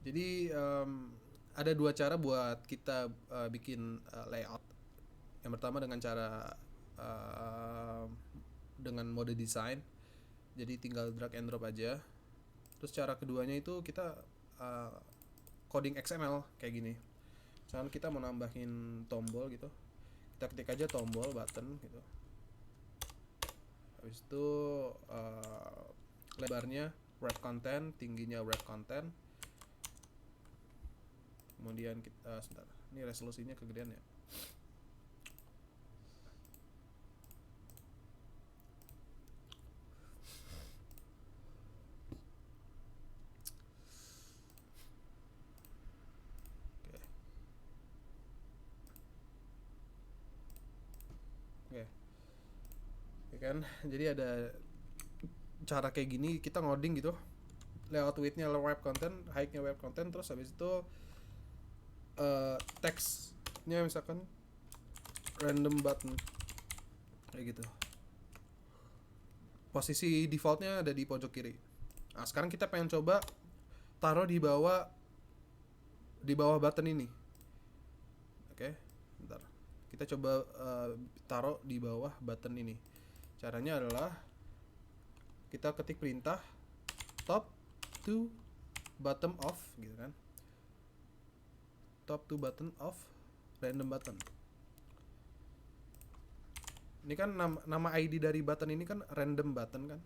Jadi ada dua cara buat kita bikin layout. Yang pertama dengan cara em, dengan mode desain. Jadi tinggal drag and drop aja. Terus cara keduanya itu kita uh, coding XML kayak gini. Misalkan kita mau nambahin tombol gitu, kita ketik aja tombol button gitu. Habis itu lebarnya wrap content, tingginya wrap content. Kemudian kita sebentar. Ini resolusinya kegedean ya. Oke. Oke. Ya kan? Jadi ada cara kayak gini kita ngoding gitu. Layout width-nya web content, height-nya web content, terus habis itu text-nya misalkan random button kayak gitu. Posisi defaultnya ada di pojok kiri. Nah, sekarang kita pengen coba taruh di bawah button ini. Oke, bentar. Kita coba taruh di bawah button ini. Caranya adalah kita ketik perintah top to bottom of gitu kan. Top to button of random button. Ini kan nama ID dari button ini kan random button kan?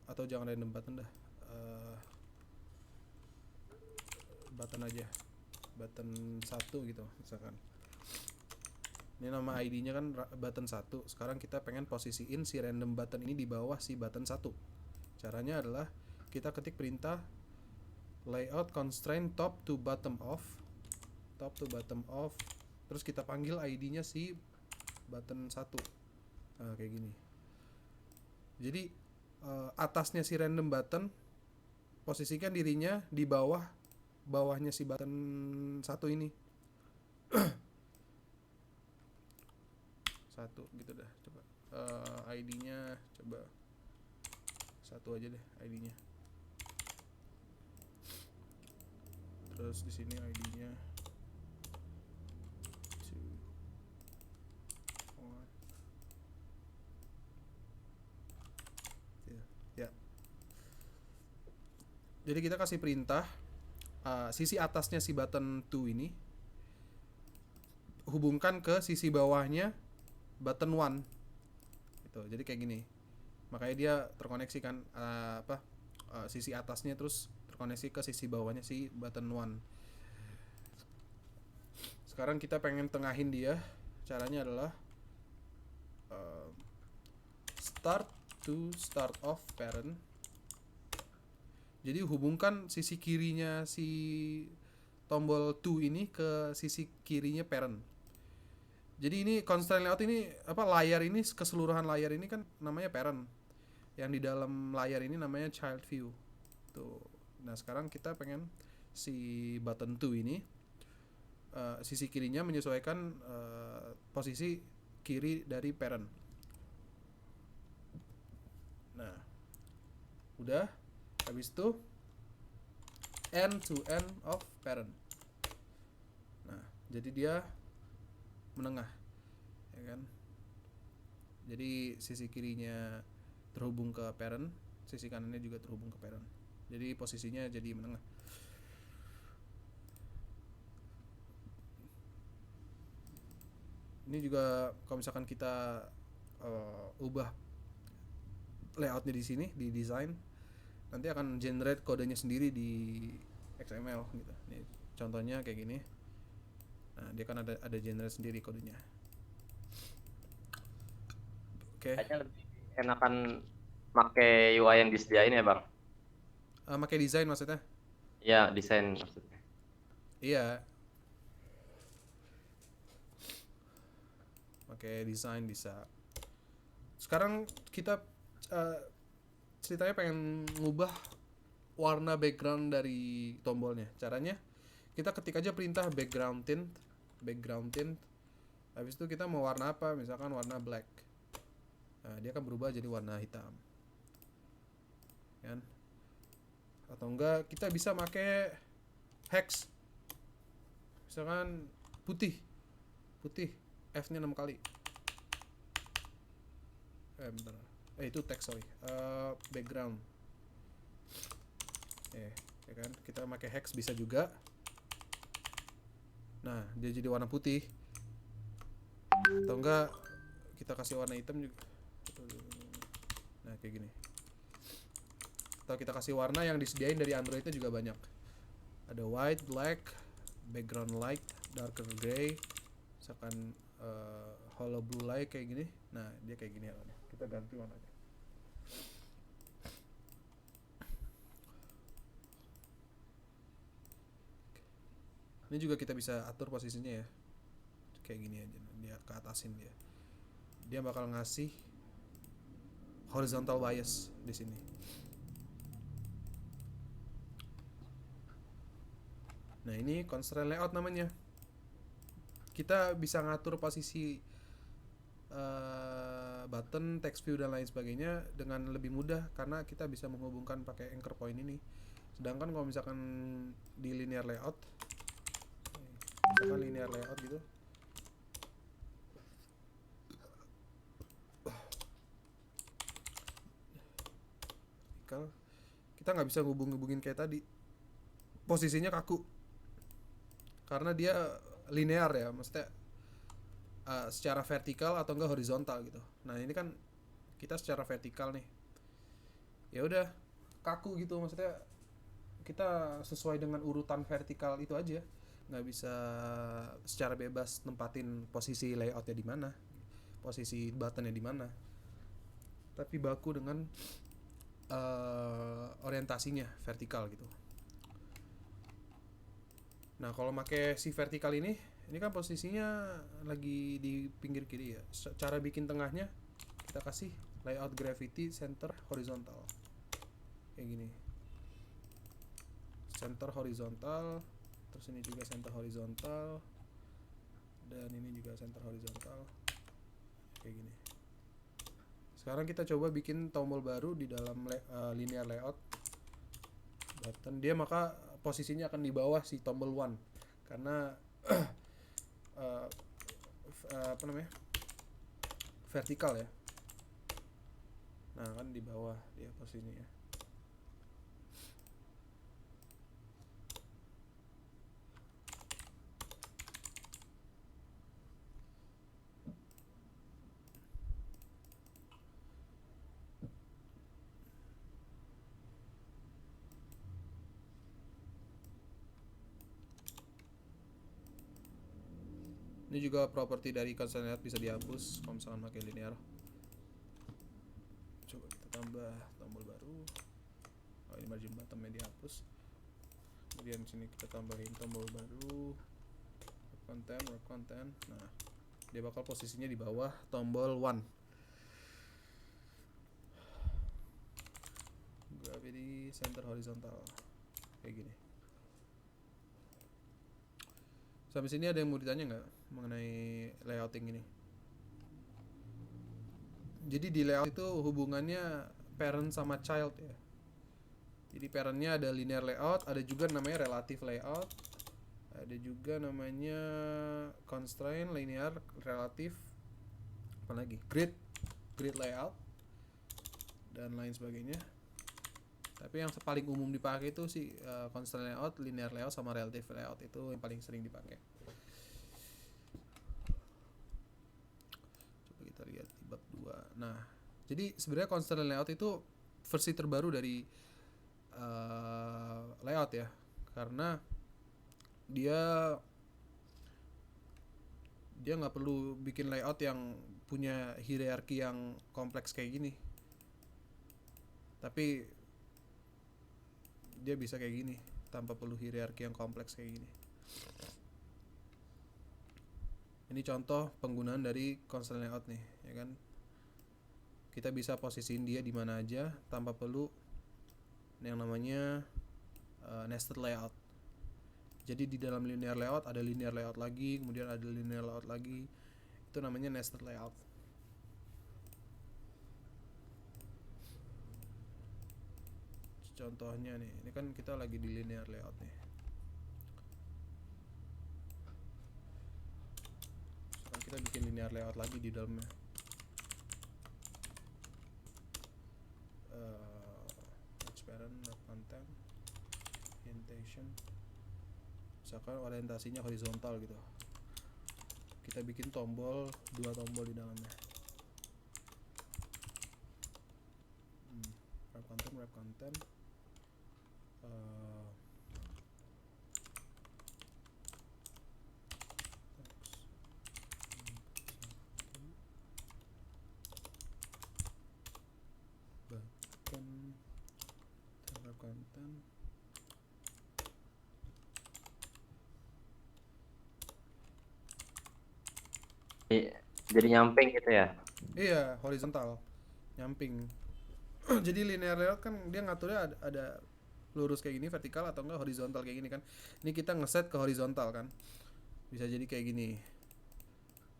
Atau jangan random button dah. Button aja. Button 1 gitu misalkan. Ini nama ID-nya kan button 1. Sekarang kita pengen posisiin si random button ini di bawah si button 1. Caranya adalah kita ketik perintah layout constraint top to bottom of. Top to bottom of. Terus kita panggil ID-nya si button 1. Nah, kayak gini. Jadi atasnya si random button posisikan dirinya di bawahnya si button 1 ini. Satu gitu dah, coba ID-nya coba satu aja deh ID-nya. Terus di sini ID-nya 2 ya. Jadi kita kasih perintah sisi atasnya si button 2 ini hubungkan ke sisi bawahnya button 1 gitu. Jadi kayak gini. Makanya dia terkoneksi kan sisi atasnya terus terkoneksi ke sisi bawahnya si button 1. Sekarang kita pengen tengahin dia. Caranya adalah start to start of parent. Jadi hubungkan sisi kirinya si tombol to ini ke sisi kirinya parent. Jadi ini constraint layout ini layar ini keseluruhan layar ini kan namanya parent. Yang di dalam layar ini namanya child view. Tuh. Nah, sekarang kita pengen si button to ini sisi kirinya menyesuaikan posisi kiri dari parent. Nah, udah. Habis itu end to end of parent. Nah, jadi dia menengah, ya kan? Jadi sisi kirinya terhubung ke parent, sisi kanannya juga terhubung ke parent. Jadi posisinya jadi menengah. Ini juga kalau misalkan kita ubah layoutnya di sini di design, nanti akan generate kodenya sendiri di XML gitu. Nih, contohnya kayak gini. Nah, dia kan ada generate sendiri kodenya. Oke. Kayaknya lebih enakan pakai UI yang disediain ya bang. Pakai desain maksudnya? Ya desain maksudnya. Iya, pakai desain bisa. Sekarang kita uh, ceritanya pengen ngubah warna background dari tombolnya. Caranya kita ketik aja perintah background tint. Habis itu kita mau warna apa? Misalkan warna black. Nah, dia akan berubah jadi warna hitam. Kan? Atau enggak kita bisa pakai hex, misalkan putih F-nya 6 kali. Bentar. Itu teks, sorry. Background. Ya kan? Kita pakai hex bisa juga. Nah, dia jadi warna putih. Atau enggak kita kasih warna hitam juga. Nah, kayak gini. Atau kita kasih warna yang disediain dari Android itu juga banyak. Ada white, black, background light, darker gray, misalkan hollow blue light kayak gini. Nah, dia kayak gini warnanya. Kita ganti warnanya. Ini juga kita bisa atur posisinya ya. Kayak gini aja, dia ke atasin dia. Dia bakal ngasih horizontal bias di sini. Nah, ini constraint layout namanya. Kita bisa ngatur posisi button, text view dan lain sebagainya dengan lebih mudah karena kita bisa menghubungkan pakai anchor point ini. Sedangkan kalau misalkan di linear layout, misalkan linear layout gitu, kita nggak bisa hubungin kayak tadi, posisinya kaku karena dia linear ya, maksudnya secara vertikal atau enggak horizontal gitu. Nah, ini kan kita secara vertikal nih, ya udah kaku gitu, maksudnya kita sesuai dengan urutan vertikal itu aja, nggak bisa secara bebas nempatin posisi layoutnya di mana, posisi buttonnya di mana, tapi baku dengan orientasinya vertikal gitu. Nah, kalau pakai si vertikal ini kan posisinya lagi di pinggir kiri ya. Cara bikin tengahnya kita kasih layout gravity center horizontal kayak gini, center horizontal, terus ini juga center horizontal, dan ini juga center horizontal kayak gini. Sekarang kita coba bikin tombol baru di dalam linear layout button. Dia maka posisinya akan di bawah si tombol 1 karena apa namanya, vertikal ya. Nah, kan di bawah dia posisinya. Ini juga properti dari constraint layout bisa dihapus kalau misalkan pakai linear. Coba kita tambah tombol baru. Oh, ini margin bottomnya dihapus. Kemudian sini kita tambahin tombol baru, wrap content. Nah, dia bakal posisinya di bawah tombol 1. Gravity center horizontal kayak gini. Sampai sini ada yang mau ditanya nggak mengenai layouting ini? Jadi di layout itu hubungannya parent sama child ya. Jadi parentnya ada linear layout, ada juga namanya relative layout, ada juga namanya constraint, linear, relative, apa lagi? Grid layout dan lain sebagainya. Tapi yang paling umum dipakai itu sih constraint layout, linear layout sama relative layout, itu yang paling sering dipakai. Coba kita lihat di bab 2. Nah, jadi sebenarnya constraint layout itu versi terbaru dari layout ya, karena dia nggak perlu bikin layout yang punya hierarki yang kompleks kayak gini, tapi dia bisa kayak gini tanpa perlu hierarki yang kompleks kayak gini. Ini contoh penggunaan dari constraint layout nih, ya kan? Kita bisa posisiin dia di mana aja tanpa perlu yang namanya nested layout. Jadi di dalam linear layout ada linear layout lagi, kemudian ada linear layout lagi. Itu namanya nested layout. contohnya nih, ini kan kita lagi di linear layout nih. Sekarang kita bikin linear layout lagi di dalamnya. Transparent, wrap content, orientation. Misalkan orientasinya horizontal gitu. Kita bikin tombol, 2 tombol di dalamnya. Wrap content. Button, wrap content. Jadi nyamping gitu ya. Iya, horizontal, nyamping. Jadi linear layout kan dia ngaturnya ada lurus kayak gini, vertikal atau enggak horizontal kayak gini kan. Ini kita ngeset ke horizontal kan. Bisa jadi kayak gini.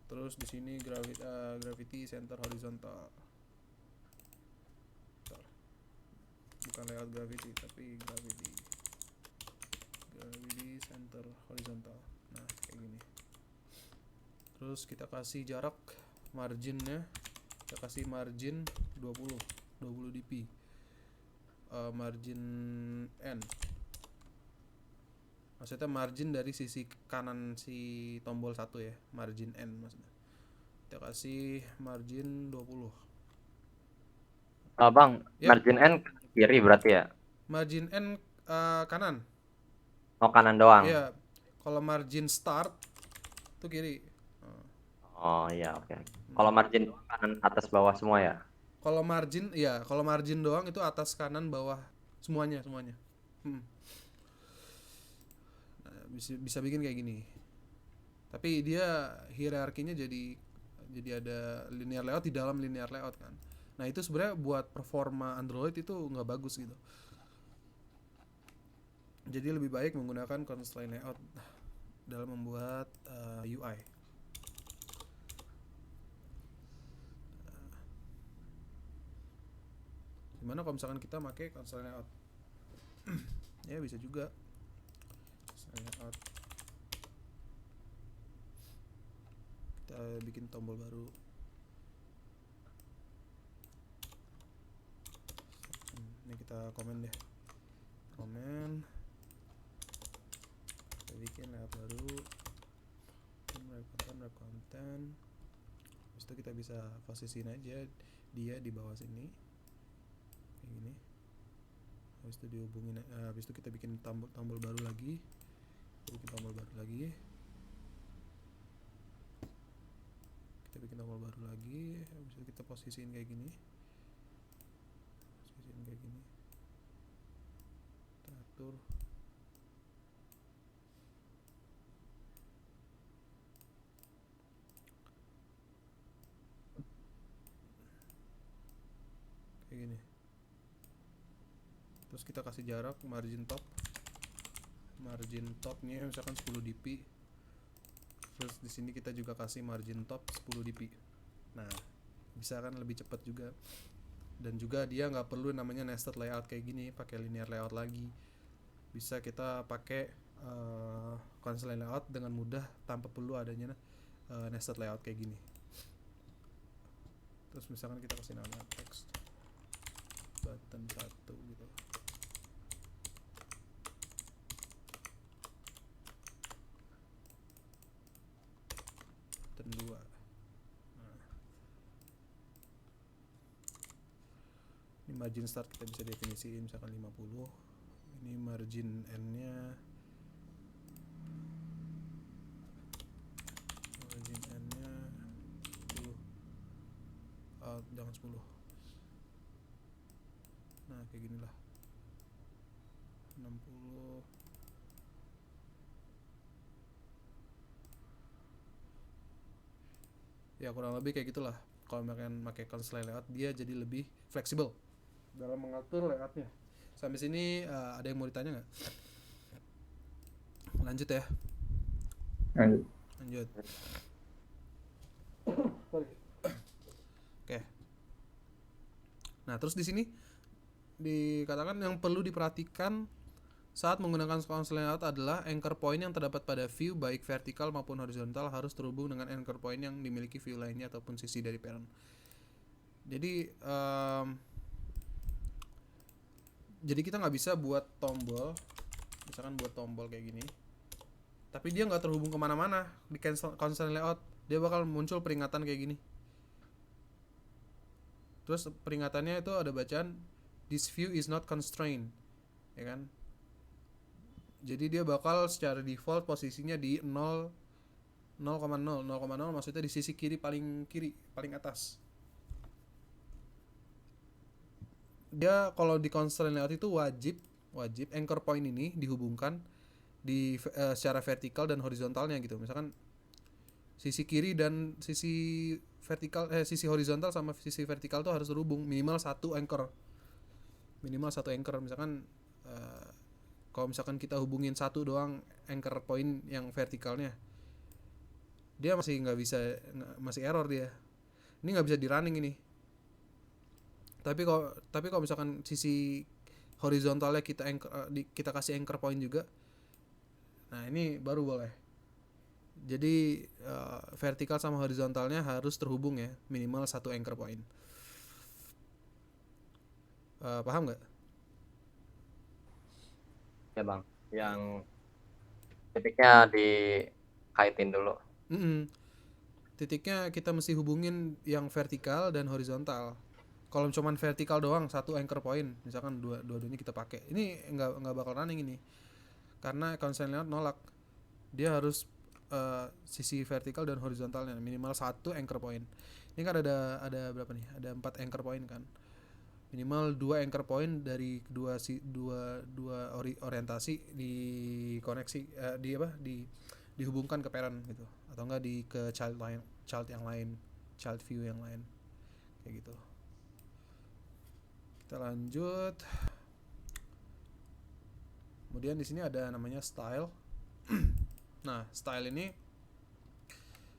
Terus di sini gravity center horizontal. Bentar. Bukan layout gravity tapi gravity center horizontal. Nah, kayak gini. Terus kita kasih jarak marginnya, kita kasih margin 20 dp. Margin N, maksudnya margin dari sisi kanan si tombol 1 ya, margin N maksudnya. Kita kasih margin 20. Bang, Ya, margin N kiri berarti ya? margin N kanan. Oh, kanan doang. Iya, kalau margin start itu kiri. Oh iya, oke. Kalau margin doang kanan atas bawah semua ya? Kalau margin, ya kalau margin doang itu atas kanan bawah semuanya. Nah, bisa bikin kayak gini. Tapi dia hierarkinya jadi ada linear layout di dalam linear layout kan. Nah itu sebenarnya buat performa Android itu nggak bagus gitu. Jadi lebih baik menggunakan constraint layout dalam membuat UI. Gimana kalau misalkan kita pakai constraint layout? Ya bisa juga. Constraint layout. Kita bikin tombol baru. Ini kita komen deh. Komen. Kita bikin layout baru. Wrap content. Habis itu kita bisa posisiin aja dia di bawah sini. Kayak gini. Habis itu dihubungin, habis itu kita bikin tombol baru lagi. Kita bikin tombol baru lagi. Habis itu kita posisiin kayak gini. Kita atur. Kayak gini. Terus kita kasih jarak margin topnya misalkan 10 dp. Terus di sini kita juga kasih margin top 10 dp. Nah, bisa kan lebih cepat juga. Dan juga dia nggak perlu namanya nested layout kayak gini, pakai linear layout lagi. Bisa kita pakai constraint layout dengan mudah tanpa perlu adanya nested layout kayak gini. Terus misalkan kita kasih nama text button 1 gitu. Button 2. Nah. Ini margin start kita bisa definisiin misalkan 50. Ini margin N-nya jangan 10. Nah kayak gini lah, 60. Ya kurang lebih kayak gitulah. Kalau pakai constraint layout dia jadi lebih fleksibel dalam mengatur layoutnya. Sampai sini ada yang mau ditanya nggak? Lanjut ya. Lanjut. Oke. Nah terus di sini dikatakan yang perlu diperhatikan saat menggunakan console layout adalah anchor point yang terdapat pada view baik vertikal maupun horizontal harus terhubung dengan anchor point yang dimiliki view lainnya ataupun sisi dari parent. Jadi kita nggak bisa buat tombol, misalkan buat tombol kayak gini, tapi dia nggak terhubung kemana-mana di console layout. Dia bakal muncul peringatan kayak gini. Terus peringatannya itu ada bacaan this view is not constrained, ya kan? Jadi dia bakal secara default posisinya di 0,0 maksudnya di sisi kiri paling atas. Dia kalau di constraint layout itu wajib anchor point ini dihubungkan di secara vertikal dan horizontalnya gitu. Misalkan sisi kiri dan sisi vertikal sisi horizontal sama sisi vertikal tuh harus terhubung minimal satu anchor. Misalkan kalau misalkan kita hubungin satu doang anchor point yang vertikalnya, dia masih masih error dia. Ini nggak bisa di running ini. Tapi kalau misalkan sisi horizontalnya kita kasih anchor point juga, nah ini baru boleh. Jadi vertikal sama horizontalnya harus terhubung ya, minimal satu anchor point. Paham nggak? Ya bang, yang titiknya dikaitin dulu. Titiknya kita mesti hubungin yang vertikal dan horizontal. Kalau cuman vertikal doang satu anchor point, misalkan dua-duanya kita pakai, ini nggak bakal running ini, karena console layout nolak. Dia harus sisi vertikal dan horizontalnya minimal satu anchor point. Ini kan ada berapa nih? Ada 4 anchor point kan. Minimal 2 anchor point dari dua orientasi dikoneksi dihubungkan ke parent gitu, atau enggak ke child view yang lain kayak gitu. Kita lanjut. Kemudian di sini ada namanya style. Nah, style ini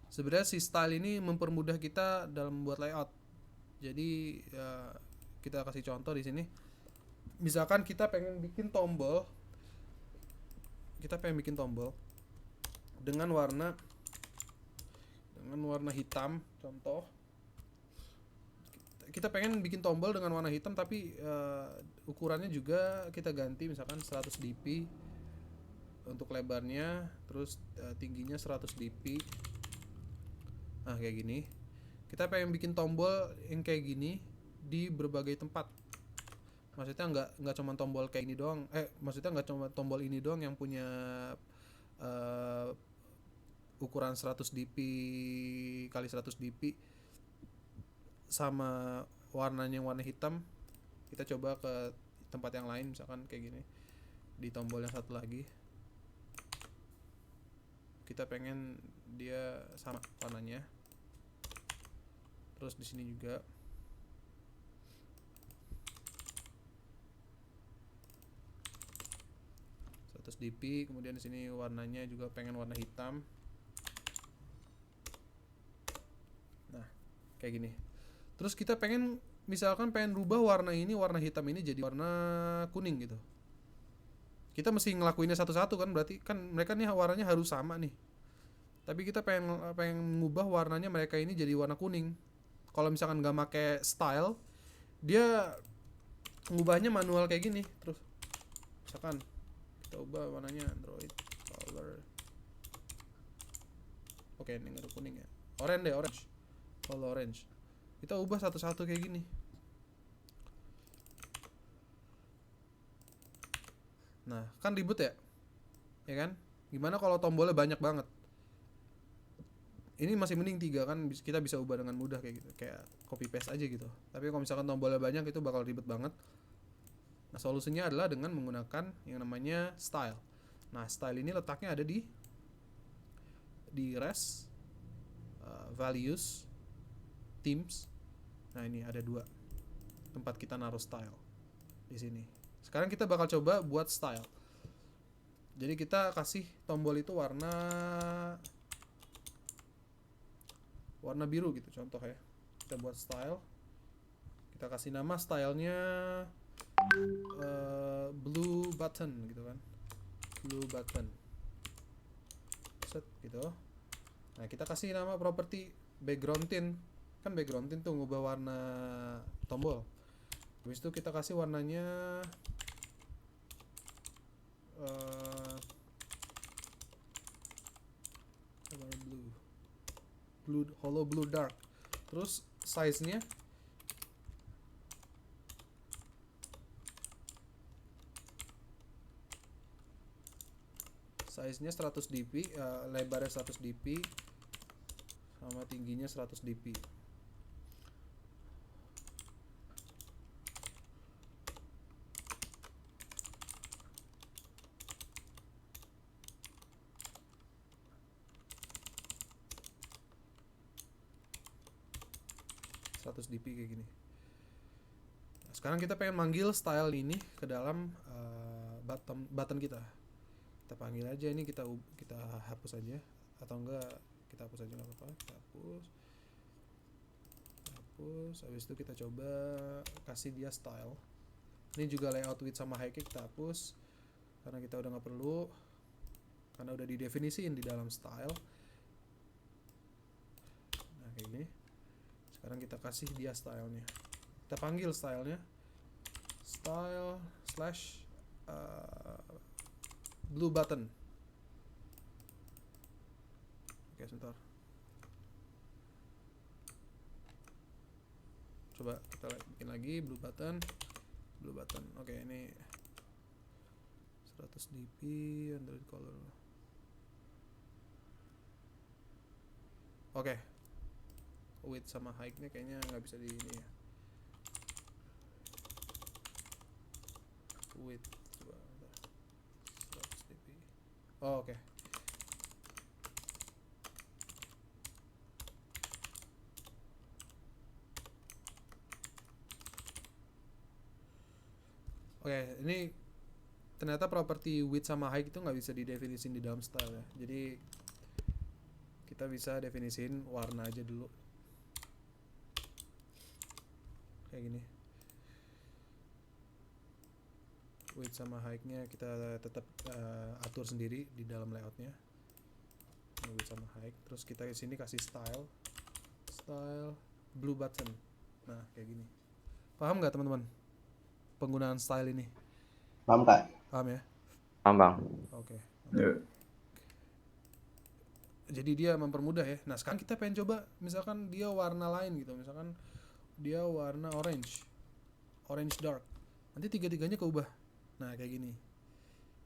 sebenarnya style ini mempermudah kita dalam membuat layout. Jadi kita kasih contoh di sini. Misalkan kita pengen bikin tombol dengan warna hitam, contoh. Kita pengen bikin tombol dengan warna hitam tapi ukurannya juga kita ganti misalkan 100 dp untuk lebarnya, terus tingginya 100 dp. Nah, kayak gini. Kita pengen bikin tombol yang kayak gini di berbagai tempat. Maksudnya nggak cuma tombol kayak ini doang. Maksudnya nggak cuma tombol ini doang yang punya ukuran 100 dp kali 100 dp sama warnanya warna hitam. Kita coba ke tempat yang lain, misalkan kayak gini. Di tombol yang satu lagi kita pengen dia sama warnanya. Terus di sini juga 100 dp, kemudian di sini warnanya juga pengen warna hitam. Nah, kayak gini. Terus kita misalkan pengen rubah warna hitam ini jadi warna kuning gitu. Kita mesti ngelakuinnya satu-satu kan, berarti kan mereka nih warnanya harus sama nih. Tapi kita pengen mengubah warnanya mereka ini jadi warna kuning. Kalau misalkan nggak pakai style, dia ngubahnya manual kayak gini terus. Misalkan kita ubah warnanya Android color. Oke, ini nggak ada kuning ya. Orange. Color orange. Kita ubah satu-satu kayak gini. Nah, kan ribet ya? Ya kan? Gimana kalau tombolnya banyak banget? Ini masih mending 3 kan, kita bisa ubah dengan mudah kayak gitu, kayak copy paste aja gitu. Tapi kalau misalkan tombolnya banyak itu bakal ribet banget. Nah, solusinya adalah dengan menggunakan yang namanya style. Nah, style ini letaknya ada di res, values, themes. Nah, ini ada 2 tempat kita naruh style di sini. Sekarang kita bakal coba buat style. Jadi kita kasih tombol itu warna biru gitu contoh ya. Kita buat style. Kita kasih nama stylenya blue button gitu kan, blue button set gitu. Nah kita kasih nama properti background tint, kan background tint tuh ngubah warna tombol. Habis itu kita kasih warnanya blue hollow blue dark. Terus size-nya size-nya 100 dp, lebarnya 100 dp sama tingginya 100 dp. dp kayak gini. Nah, sekarang kita pengen manggil style ini ke dalam button kita. Kita panggil aja ini, kita hapus aja atau enggak kita hapus aja, nggak apa-apa. Kita hapus. Habis itu kita coba kasih dia style. Ini juga layout width sama height kita hapus karena kita udah nggak perlu, karena udah didefinisiin di dalam style. Nah kayak gini. Sekarang kita kasih dia stylenya, kita panggil stylenya style slash blue button. Oke sebentar, coba kita bikin lagi blue button. Oke ini 100 dp Android color. Oke, width sama height-nya kayaknya nggak bisa di ini ya. Width coba 100 dp. Oh, oke. Oke, ini ternyata properti width sama height itu nggak bisa didefinisin di dalam style ya. Jadi kita bisa definisiin warna aja dulu. Kayak gini. Width sama height-nya kita tetap atur sendiri di dalam layoutnya. Width sama height. Terus kita di sini kasih style blue button. Nah kayak gini. Paham nggak teman-teman penggunaan style ini? Paham Kak? Paham ya? Paham Bang. Oke. Yeah. Jadi dia mempermudah ya. Nah sekarang kita pengen coba misalkan dia warna lain gitu, misalkan dia warna orange dark, nanti tiga-tiganya keubah. Nah kayak gini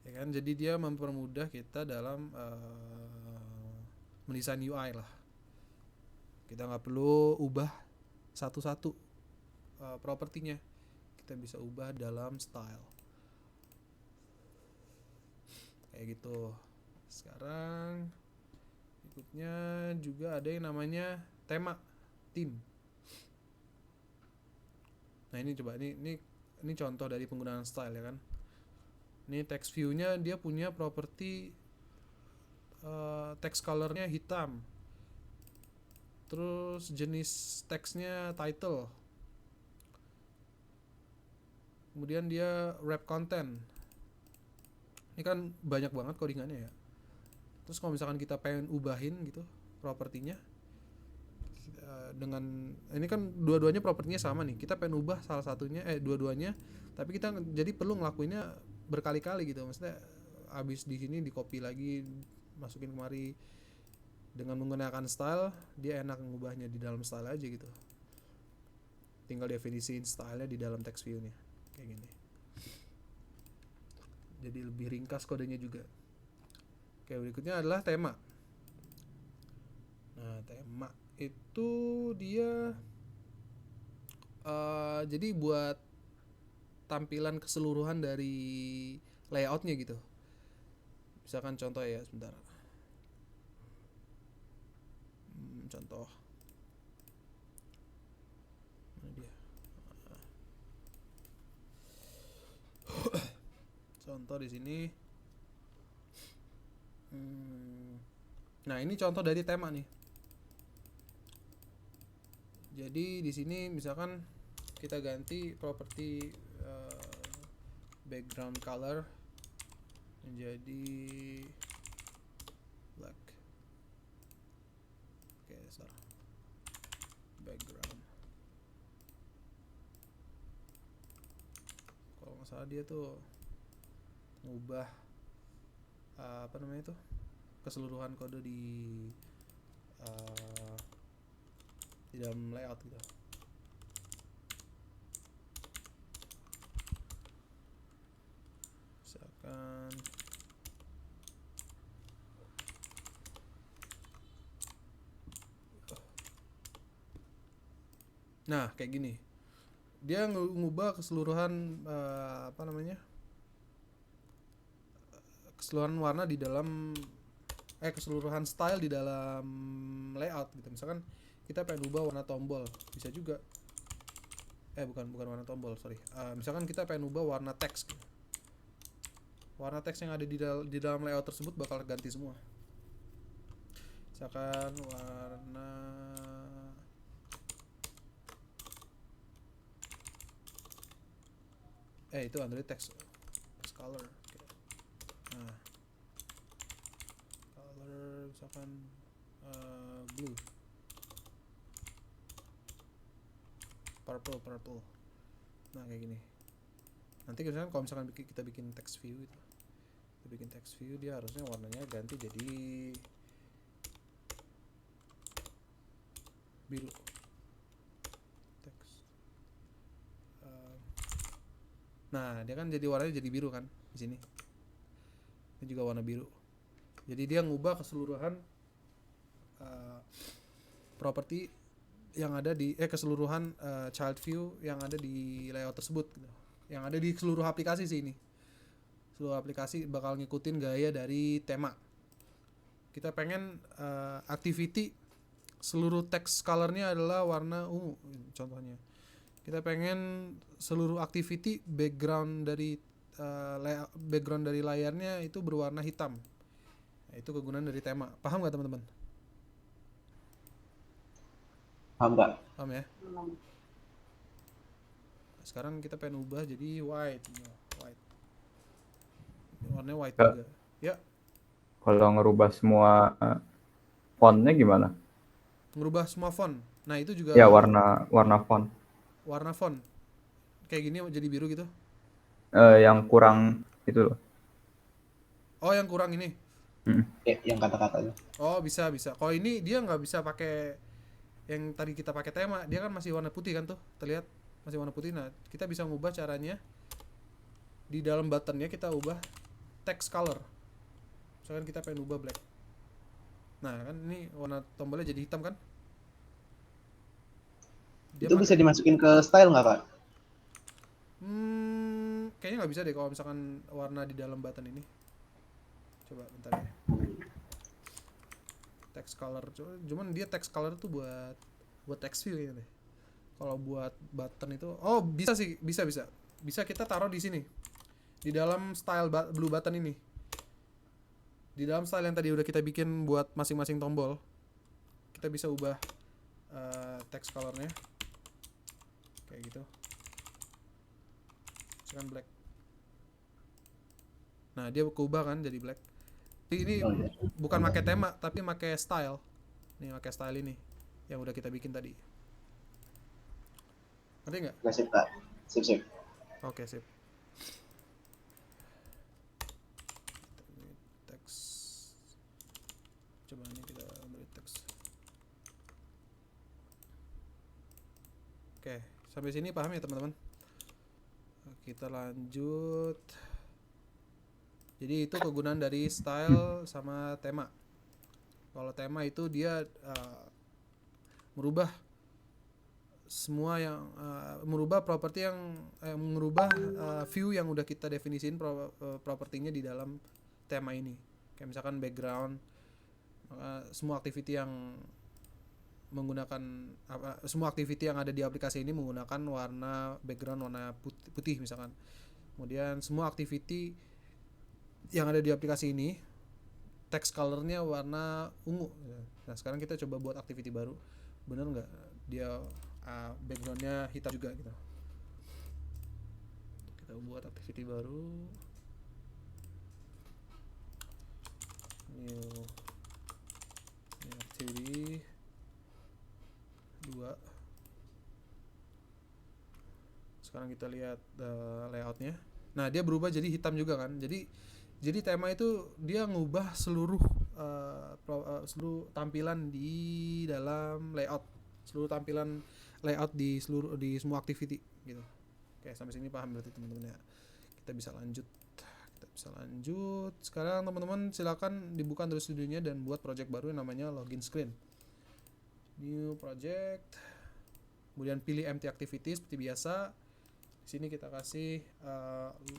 ya kan, jadi dia mempermudah kita dalam mendesain UI lah. Kita nggak perlu ubah satu-satu propertinya, kita bisa ubah dalam style kayak gitu. Sekarang berikutnya juga ada yang namanya theme. Nah ini coba, ini contoh dari penggunaan style ya kan. Ini text view-nya dia punya properti text color-nya hitam. Terus jenis teksnya title. Kemudian dia wrap content. Ini kan banyak banget codingannya ya. Terus kalau misalkan kita pengen ubahin gitu propertinya, dengan ini kan dua-duanya propertinya sama nih, kita pengen ubah salah satunya dua-duanya, tapi kita jadi perlu ngelakuinnya berkali-kali gitu. Maksudnya abis di sini di copy lagi, masukin kemari. Dengan menggunakan style dia enak ngubahnya di dalam style aja gitu, tinggal definisiin stylenya di dalam text view nya kayak gini, jadi lebih ringkas kodenya juga. Oke, berikutnya adalah tema. Nah tema itu dia jadi buat tampilan keseluruhan dari layoutnya gitu. Misalkan contoh ya, sebentar. Contoh. Mana dia? Contoh di sini. Nah, ini contoh dari tema nih. Jadi di sini misalkan kita ganti properti background color menjadi black. Oke, sorry. Background. Kalau nggak salah dia tuh ngubah apa namanya tuh keseluruhan kode di dalam layout gitu. Misalkan nah kayak gini, dia ngubah keseluruhan apa namanya, keseluruhan warna di dalam keseluruhan style di dalam layout gitu. Misalkan kita pengen ubah warna tombol, bisa juga. Bukan warna tombol, sorry. Misalkan kita pengen ubah warna teks gitu. Warna teks yang ada di dalam layout tersebut bakal ganti semua. Misalkan warna itu Android text color. Nah, color misalkan blue, purple. Nah kayak gini. Nanti misalkan kalau misalkan kita bikin text view gitu, dia harusnya warnanya ganti jadi biru. Nah dia kan jadi warnanya jadi biru kan di sini. Ini juga warna biru. Jadi dia ngubah keseluruhan properti yang ada di keseluruhan child view yang ada di layout tersebut gitu. Yang ada di seluruh aplikasi sih ini. Seluruh aplikasi bakal ngikutin gaya dari tema. Kita pengen activity seluruh text colornya adalah warna ungu contohnya. Kita pengen seluruh activity background dari layarnya itu berwarna hitam. Nah, itu kegunaan dari tema. Paham nggak teman-teman? Paham nggak? Paham ya? Sekarang kita pengen ubah jadi white. Warnanya white Ya. juga. Ya. Kalau ngerubah semua fontnya gimana? Ngerubah semua font. Nah itu juga. Ya warna font. Warna font. Kayak gini jadi biru gitu. Yang kurang itu loh. Oh yang kurang ini. Yang kata-katanya. Oh bisa. Kalau ini dia nggak bisa pakai yang tadi kita pakai tema. Dia kan masih warna putih kan tuh. Terlihat masih warna putih. Nah kita bisa ngubah caranya. Di dalam buttonnya kita ubah text color. Misalkan kita pengen ubah black. Nah kan ini warna tombolnya jadi hitam kan. Dia Itu bisa dimasukin ke style nggak, Pak? Kayaknya nggak bisa deh kalau misalkan warna di dalam button ini. Coba bentar ya. Text color, cuman dia text color tuh buat text view kayaknya deh. Kalau buat button itu, bisa sih, bisa kita taruh di sini. Di dalam style blue button ini. Di dalam style yang tadi udah kita bikin buat masing-masing tombol, kita bisa ubah text colornya kayak gitu. Misalkan black. Nah dia keubah kan jadi black. Ini bukan pakai tema tapi pakai style. Nih pakai style ini yang udah kita bikin tadi. Ngerti nggak? Nggak sip, Pak. Sip. Oke sip. Teks. Coba ini kita beri teks. Oke, sampai sini paham ya teman-teman? Kita lanjut. Jadi itu kegunaan dari style sama tema. Kalau tema itu dia merubah semua yang merubah properti yang merubah view yang udah kita definisiin propertinya di dalam tema ini. Kayak misalkan background, semua activity yang menggunakan semua activity yang ada di aplikasi ini menggunakan warna background warna putih misalkan. Kemudian semua activity yang ada di aplikasi ini text colornya warna ungu. Nah sekarang kita coba buat activity baru, bener nggak dia backgroundnya hitam juga gitu. Kita Kita buat activity baru. New activity 2. Sekarang kita lihat layoutnya. Nah, dia berubah jadi hitam juga kan. Jadi tema itu dia ngubah seluruh seluruh tampilan di dalam layout. Seluruh tampilan layout di semua activity gitu. Oke, sampai sini paham berarti teman-teman ya. Kita bisa lanjut. Sekarang teman-teman silakan dibuka Android Studio-nya dan buat project baru yang namanya login screen. New project. Kemudian pilih empty activity seperti biasa. Di sini kita kasih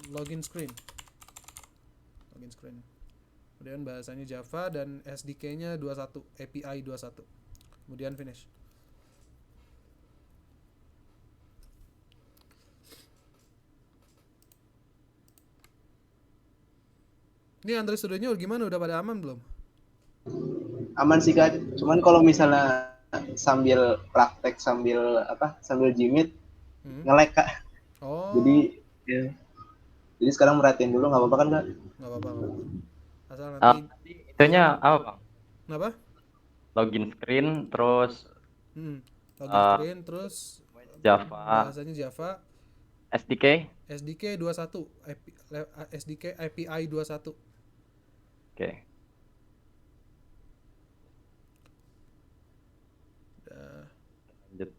login screen. Kemudian bahasanya Java dan SDK-nya 21, API 21. Kemudian finish. Ini Android Studio-nya gimana? Udah pada aman belum? Aman sih Kak. Cuman kalau misalnya sambil praktek sambil Gmit nge-lag Kak. Oh, Jadi ya. Jadi sekarang merhatiin dulu nggak apa-apa kan Kak? nggak apa-apa. Asal nanti Itunya apa bang? kenapa? Login screen terus Login screen terus Java, bahasanya Java, SDK. SDK 21, SDK API 21. Oke. Udah. Lanjut.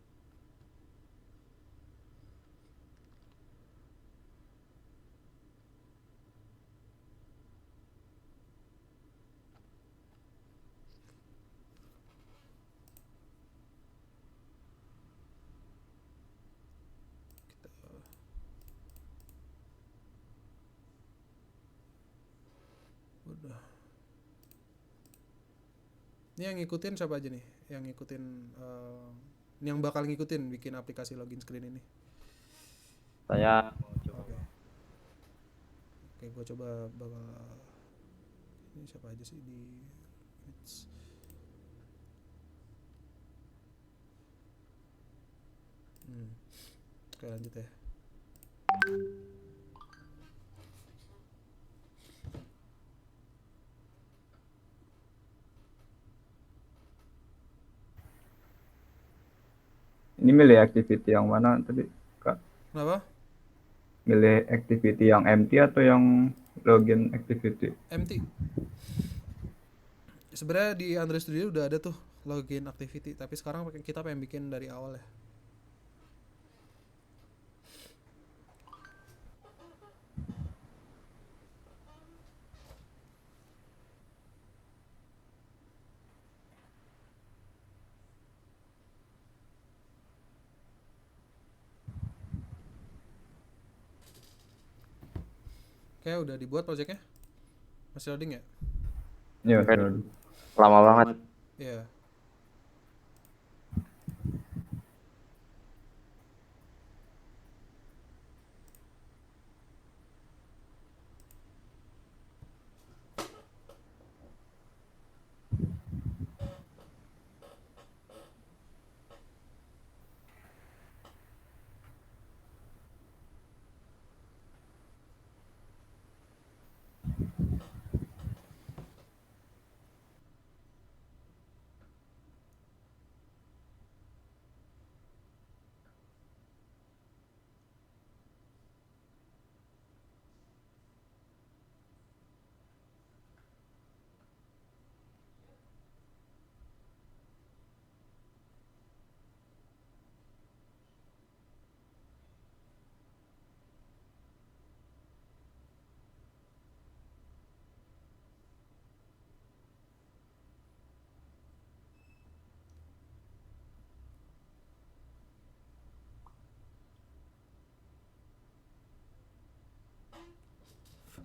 Udah. Ini yang ngikutin siapa aja nih? Yang ngikutin yang bakal ngikutin bikin aplikasi login screen ini. Saya mau coba. Oke. Oke, gua coba bakal ini siapa aja sih di Oke, lanjut ya. Ini milih activity yang mana tadi, Kak? Kenapa? Milih activity yang empty atau yang login activity? Empty. Sebenarnya di Android Studio udah ada tuh login activity, tapi sekarang kita pengen bikin dari awal ya. Oke, udah dibuat projectnya? Masih loading ya? Ya, Oke. sudah. Lama banget. Iya.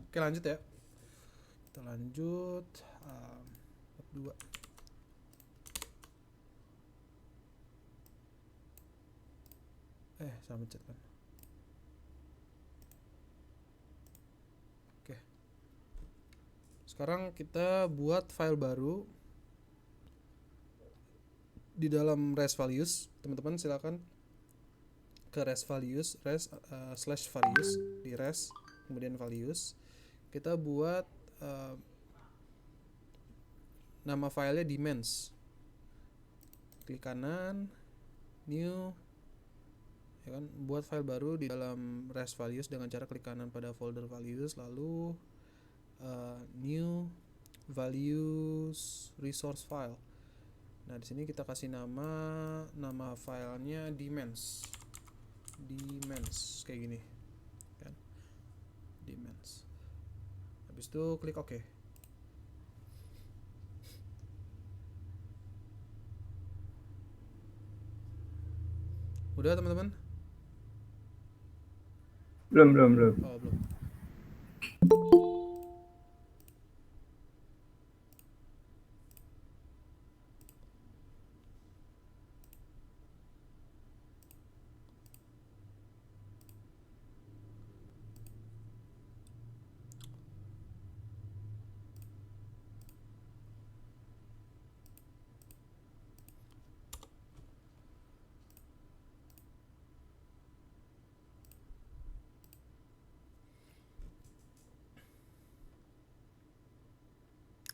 Oke, lanjut ya. Kita lanjut bab 2. Salah pencet kan. Oke. Sekarang kita buat file baru di dalam res values. Teman-teman silakan ke res values, slash values di res, kemudian values. Kita buat nama filenya dimens. Klik kanan, new, ya kan, buat file baru di dalam res values dengan cara klik kanan pada folder values, lalu new values resource file. Nah, di sini kita kasih nama filenya dimens kayak gini kan, dimens. Habis itu klik OK. Udah teman-teman? Belum. Oh, belum.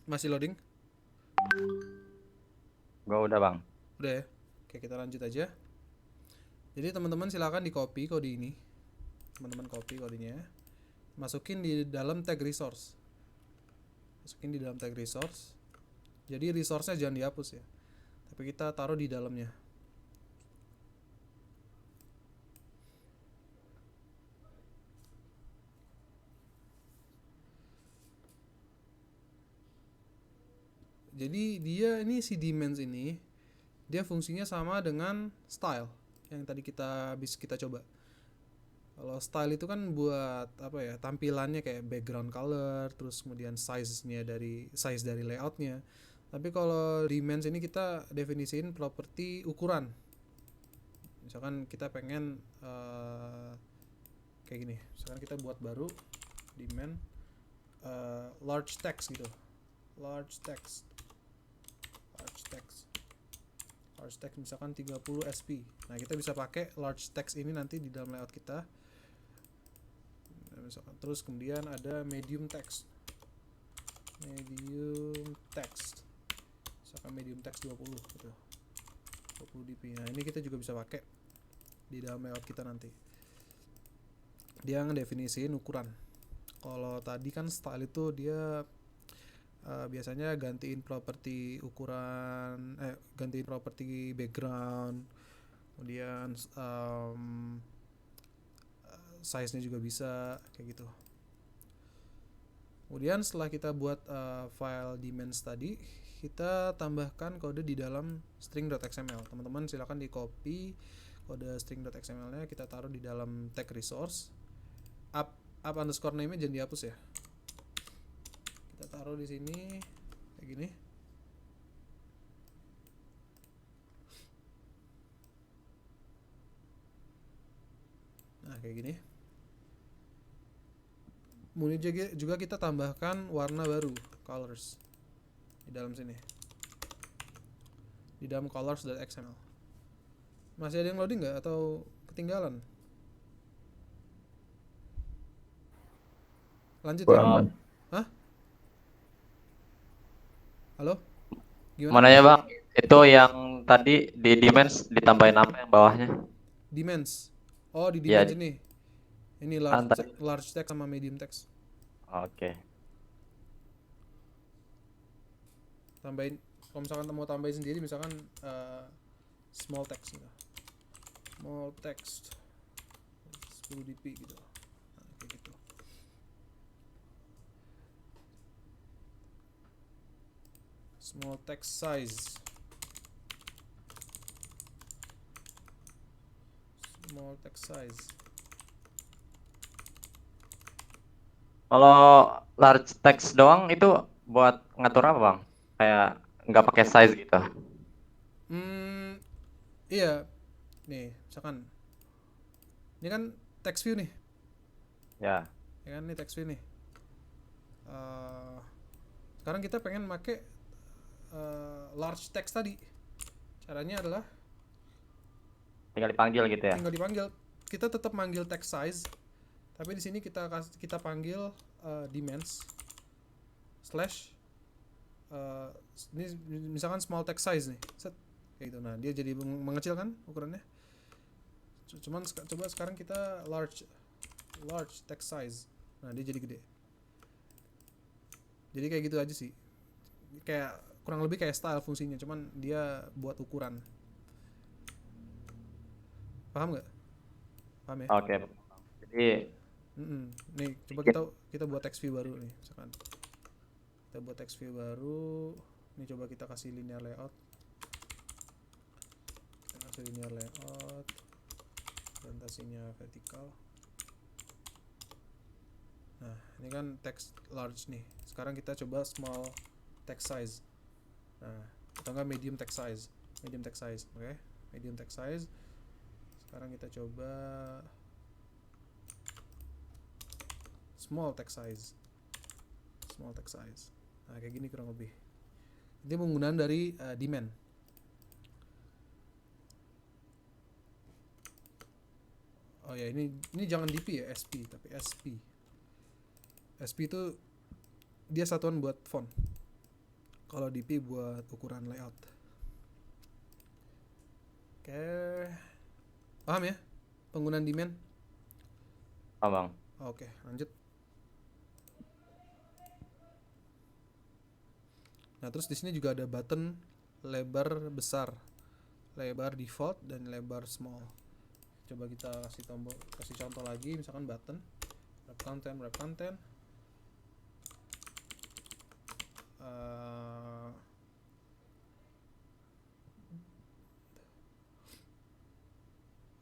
Masih loading? Gua udah bang. Udah ya? Oke, kita lanjut aja. Jadi teman-teman silakan di copy kode ini. Teman-teman copy kodenya. Masukin di dalam tag resource. Jadi resource-nya jangan dihapus ya. Tapi kita taruh di dalamnya. Jadi dia ini si dimens ini, dia fungsinya sama dengan style yang tadi kita coba. Kalau style itu kan buat apa ya, tampilannya kayak background color, terus kemudian size dari layoutnya. Tapi kalau dimens ini kita definisiin properti ukuran. Misalkan kita pengen kayak gini, misalkan kita buat baru dimen large text gitu, large text misalkan 30 sp. Nah, kita bisa pakai large text ini nanti di dalam layout kita. Misalkan terus kemudian ada medium text, misalkan medium text 20 gitu, 20 dp. Nah, ini kita juga bisa pakai di dalam layout kita nanti. Dia ngedefinisiin ukuran. Kalau tadi kan style itu dia biasanya gantiin properti ukuran, gantiin properti background, kemudian size-nya juga bisa kayak gitu. Kemudian setelah kita buat file dimens tadi, kita tambahkan kode di dalam string.xml. Teman-teman silakan di copy kode string.xml-nya, kita taruh di dalam tag resource. Up underscore name-nya jangan dihapus ya. Kita taruh di sini kayak gini. Nah, kayak gini. Kemudian juga kita tambahkan warna baru, colors, di dalam sini, di dalam colors.xml. Masih ada yang loading nggak atau ketinggalan? Lanjut ya? Aman. Hah? Halo? Mau nanya bang, itu yang tadi di dimens ditambahin apa yang bawahnya? Dimens. Oh, di Iya. dimens ini. Ini large text sama medium text. Oke. Tambahin, kalau misalkan mau tambahin sendiri, misalkan small text gitu. Small text 10 dp gitu. Nah, kayak gitu. Small text size. Small text size. Kalau large text doang itu buat ngatur apa bang? Kayak nggak pakai size gitu. Iya. Nih, misalkan ini kan text view nih. Ya. Ya kan, ini text view nih. Sekarang kita pengen pakai large text tadi. Caranya adalah Tinggal dipanggil gitu ya. tinggal dipanggil kita tetap manggil text size, tapi di sini kita panggil demands slash ini misalkan small text size nih, set kayak gitu. Nah dia jadi mengecil kan ukurannya. Cuman coba sekarang kita large text size, nah dia jadi gede. Jadi kayak gitu aja sih, kayak kurang lebih kayak style fungsinya, cuman dia buat ukuran. Paham nggak? Paham ya? Oke. Jadi Nih coba kita buat text view baru nih, misalkan kita buat text view baru. Ini coba kita kasih linear layout, orientasinya vertikal. Nah ini kan text large nih, sekarang kita coba small text size. Nah atau enggak medium text size, oke. Medium text size. Sekarang kita coba small text size. Nah kayak gini kurang lebih. Ini penggunaan dari demand. Oh ya, ini jangan DP ya, SP, tapi SP. SP itu dia satuan buat font. Kalau DP buat ukuran layout. Oke. Paham ya penggunaan demand? Bang. Oke, lanjut. Nah, terus di sini juga ada button lebar besar, lebar default, dan lebar small. Coba kita kasih contoh lagi, misalkan button wrap content.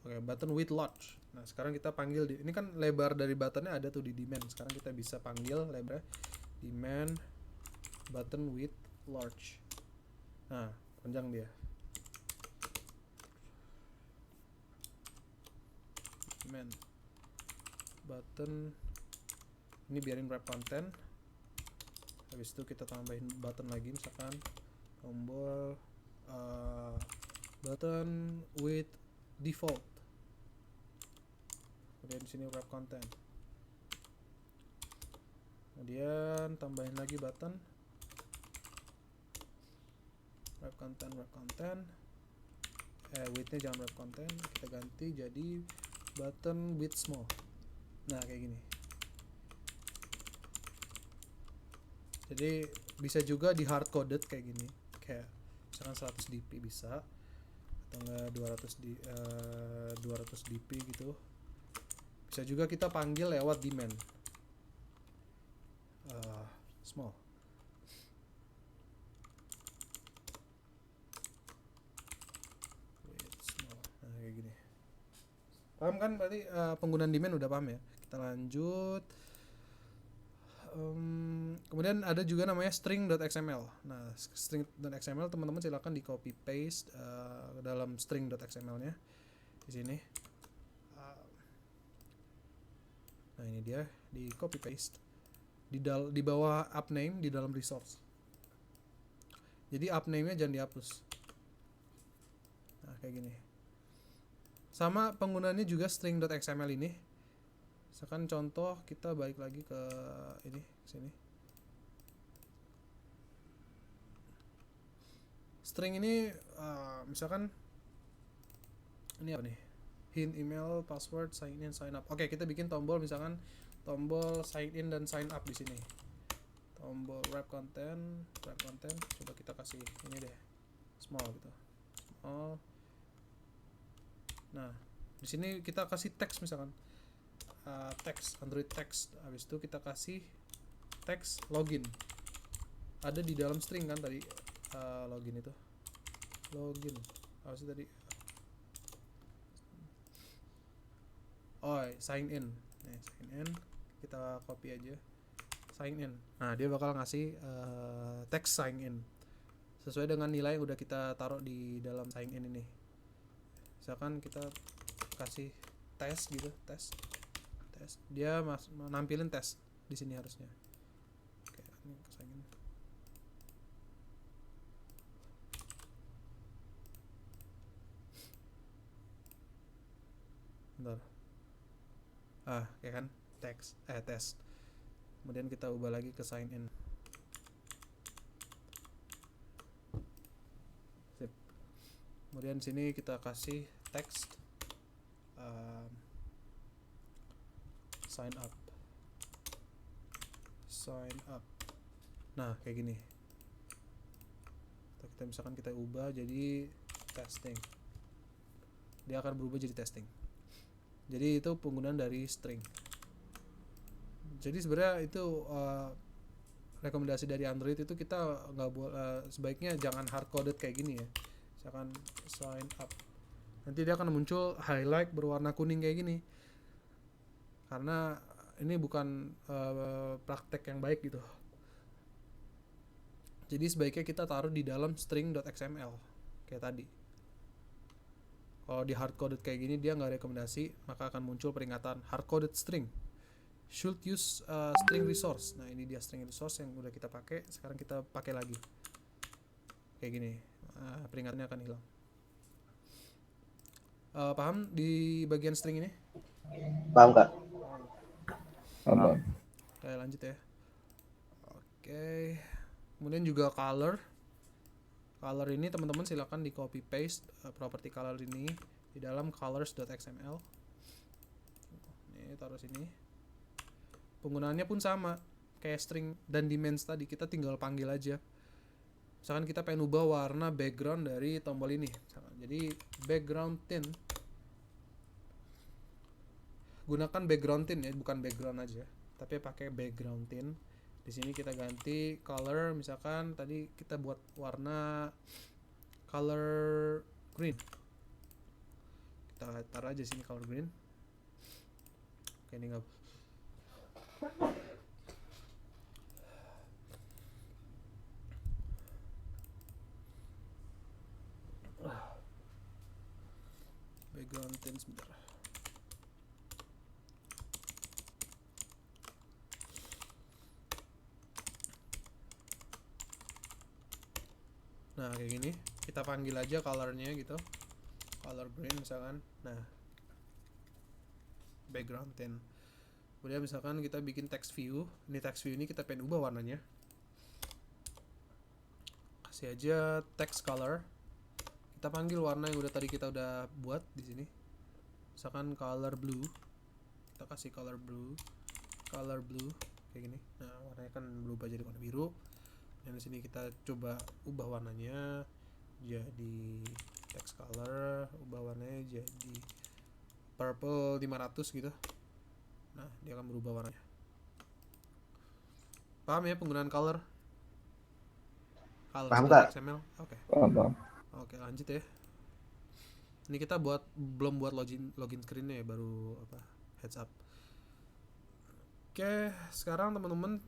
Oke, button width large. Nah, sekarang kita panggil ini kan lebar dari buttonnya ada tuh di demand. Sekarang kita bisa panggil lebar demand button width large. Nah, panjang dia. Demand button ini biarin wrap content. Habis itu kita tambahin button lagi, misalkan tombol button with default. Kemudian di sini wrap content. Kemudian tambahin lagi button wrap content. Width-nya jangan wrap content, kita ganti jadi button width small. Nah, kayak gini. Jadi bisa juga di hard coded kayak gini, kayak misalkan 100 dp bisa, atau enggak 200 dp gitu. Bisa juga kita panggil lewat demand small. Nah, kayak gini. Paham kan berarti penggunaan demand udah paham ya? Kita lanjut. Kemudian ada juga namanya string.xml. Nah, string.xml teman-teman silakan di copy paste ke dalam string.xml-nya di sini. Nah, ini dia, di copy paste di bawah app name di dalam resource. Jadi app name-nya jangan dihapus. Nah, kayak gini. Sama penggunaannya juga string.xml ini. Misalkan contoh kita balik lagi ke ini, sini. String ini misalkan ini apa nih? Hint, email, password, sign in, sign up. Oke, kita bikin tombol, misalkan tombol sign in dan sign up di sini. Tombol wrap content. Coba kita kasih ini deh, small gitu. Small. Nah, di sini kita kasih teks misalkan. Teks Android text. Habis itu kita kasih teks login. Ada di dalam string kan tadi login itu. Login. Habis itu tadi sign in. Nih, sign in. Kita copy aja. Sign in. Nah, dia bakal ngasih teks sign in sesuai dengan nilai yang udah kita taruh di dalam sign in ini. Misalkan kita kasih tes gitu, tes. Dia nampilin tes di sini harusnya. Oke, ini sign in. Bentar. Ya kan, test. Kemudian kita ubah lagi ke sign in. Sip. Kemudian sini kita kasih text sign up. Nah, kayak gini. Kita misalkan kita ubah jadi testing. Dia akan berubah jadi testing. Jadi itu penggunaan dari string. Jadi sebenarnya itu rekomendasi dari Android itu kita nggak boleh, sebaiknya jangan hard coded kayak gini ya. Misalkan sign up, nanti dia akan muncul highlight berwarna kuning kayak gini, karena ini bukan praktek yang baik gitu. Jadi sebaiknya kita taruh di dalam string.xml kayak tadi. Kalau di hard coded kayak gini dia nggak rekomendasi, maka akan muncul peringatan hard coded string should use string resource. Nah, ini dia string resource yang udah kita pakai, sekarang kita pakai lagi kayak gini. Peringatannya akan hilang. Paham di bagian string ini? Paham Kak? Apa? Oke, lanjut ya. Oke, kemudian juga color ini teman-teman silakan di copy paste property color ini di dalam colors.xml. Ini taruh sini. Penggunaannya pun sama kayak string dan demands tadi, kita tinggal panggil aja. Misalkan kita pengen ubah warna background dari tombol ini, jadi background tint, gunakan background tint ya, bukan background aja, tapi pakai background tint. Di sini kita ganti color, misalkan tadi kita buat warna color green, kita taruh aja sini color green. Oke, ini nggak, background tint sebentar. Nah, kayak gini kita panggil aja colornya gitu, color green misalkan. Nah, background tint. Kemudian misalkan kita bikin text view, ini text view ini kita pengen ubah warnanya, kasih aja text color, kita panggil warna yang udah tadi kita udah buat di sini, misalkan color blue, kita kasih color blue kayak gini. Nah, warnanya kan berubah jadi warna biru. Dan di sini kita coba ubah warnanya jadi text color, ubah warnanya jadi purple 500 gitu. Nah, dia akan berubah warnanya. Paham ya penggunaan color? Paham, Kak? XML. Oke. Paham. Oke, lanjut ya. Ini kita belum buat login screen-nya ya, baru heads up. Oke, sekarang teman-teman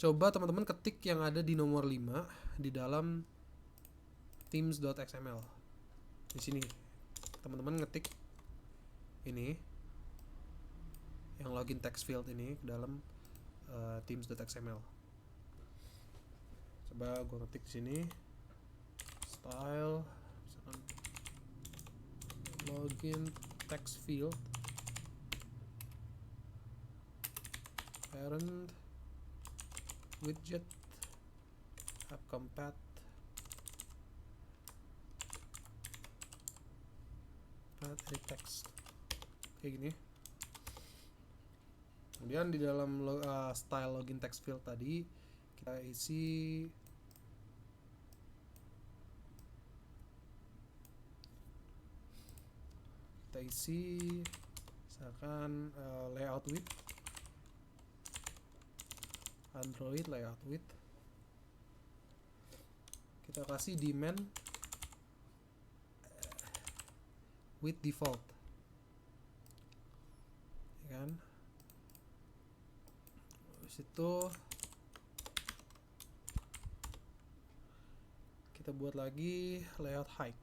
coba teman-teman ketik yang ada di nomor 5 di dalam themes.xml. Di sini teman-teman ngetik ini yang login text field ini ke dalam themes.xml. Coba gue ngetik di sini style, misalkan login text field parent widget app compat edit text kayak gini. Kemudian di dalam style login text field tadi kita isi misalkan layout width, Android layout width, kita kasih demand with default, ya kan. Habis itu kita buat lagi layout height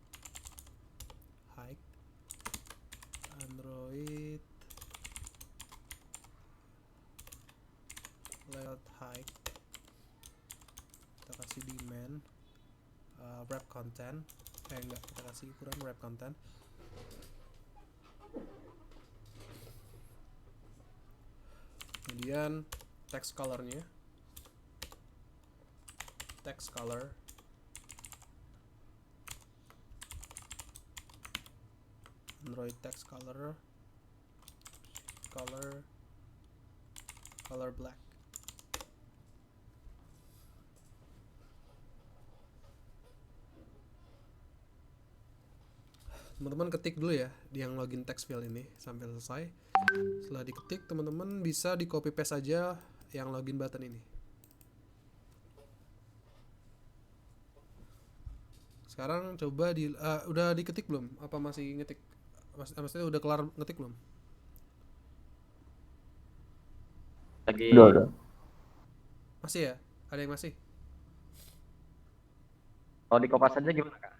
Android layout height, kita kasih demand wrap content, enggak, kita kasih ukuran wrap content. Kemudian text colornya, text color, Android text color, color black. Teman-teman ketik dulu ya di yang login text field ini sampai selesai. Setelah diketik, teman-teman bisa di copy paste aja yang login button ini. Sekarang coba udah diketik belum? Apa masih ngetik? Maksudnya udah kelar ngetik belum? Lagi Udah. Masih ya? Ada yang masih? kalau di Kopas aja gimana Kak?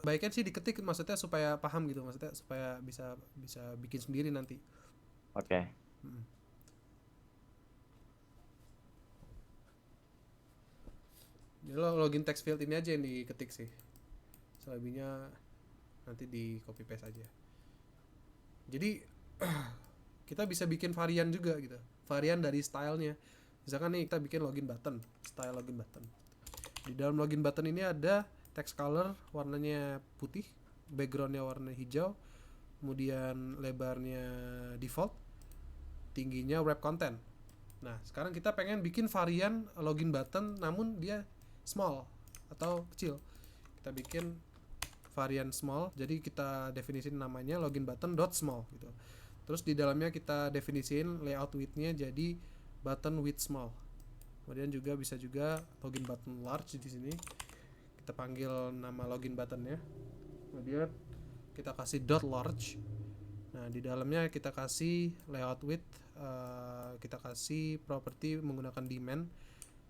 Baiknya sih diketik, maksudnya supaya paham gitu, maksudnya supaya bisa bikin sendiri nanti. Oke. Jadi lo login text field ini aja yang diketik sih. Selebihnya nanti di copy paste aja. Jadi kita bisa bikin varian juga gitu. Varian dari stylenya. Misalkan nih kita bikin login button, style login button. Di dalam login button ini ada text color warnanya putih, backgroundnya warna hijau, kemudian lebarnya default, tingginya wrap content. Nah, sekarang kita pengen bikin varian login button namun dia small atau kecil. Kita bikin varian small, jadi kita definisiin namanya login button dot small gitu. Terus di dalamnya kita definisiin layout width-nya jadi button width small. Kemudian juga bisa juga login button large di sini. Kita panggil nama login buttonnya. Kemudian kita kasih dot large. Nah, di dalamnya kita kasih layout width, kita kasih property menggunakan daemon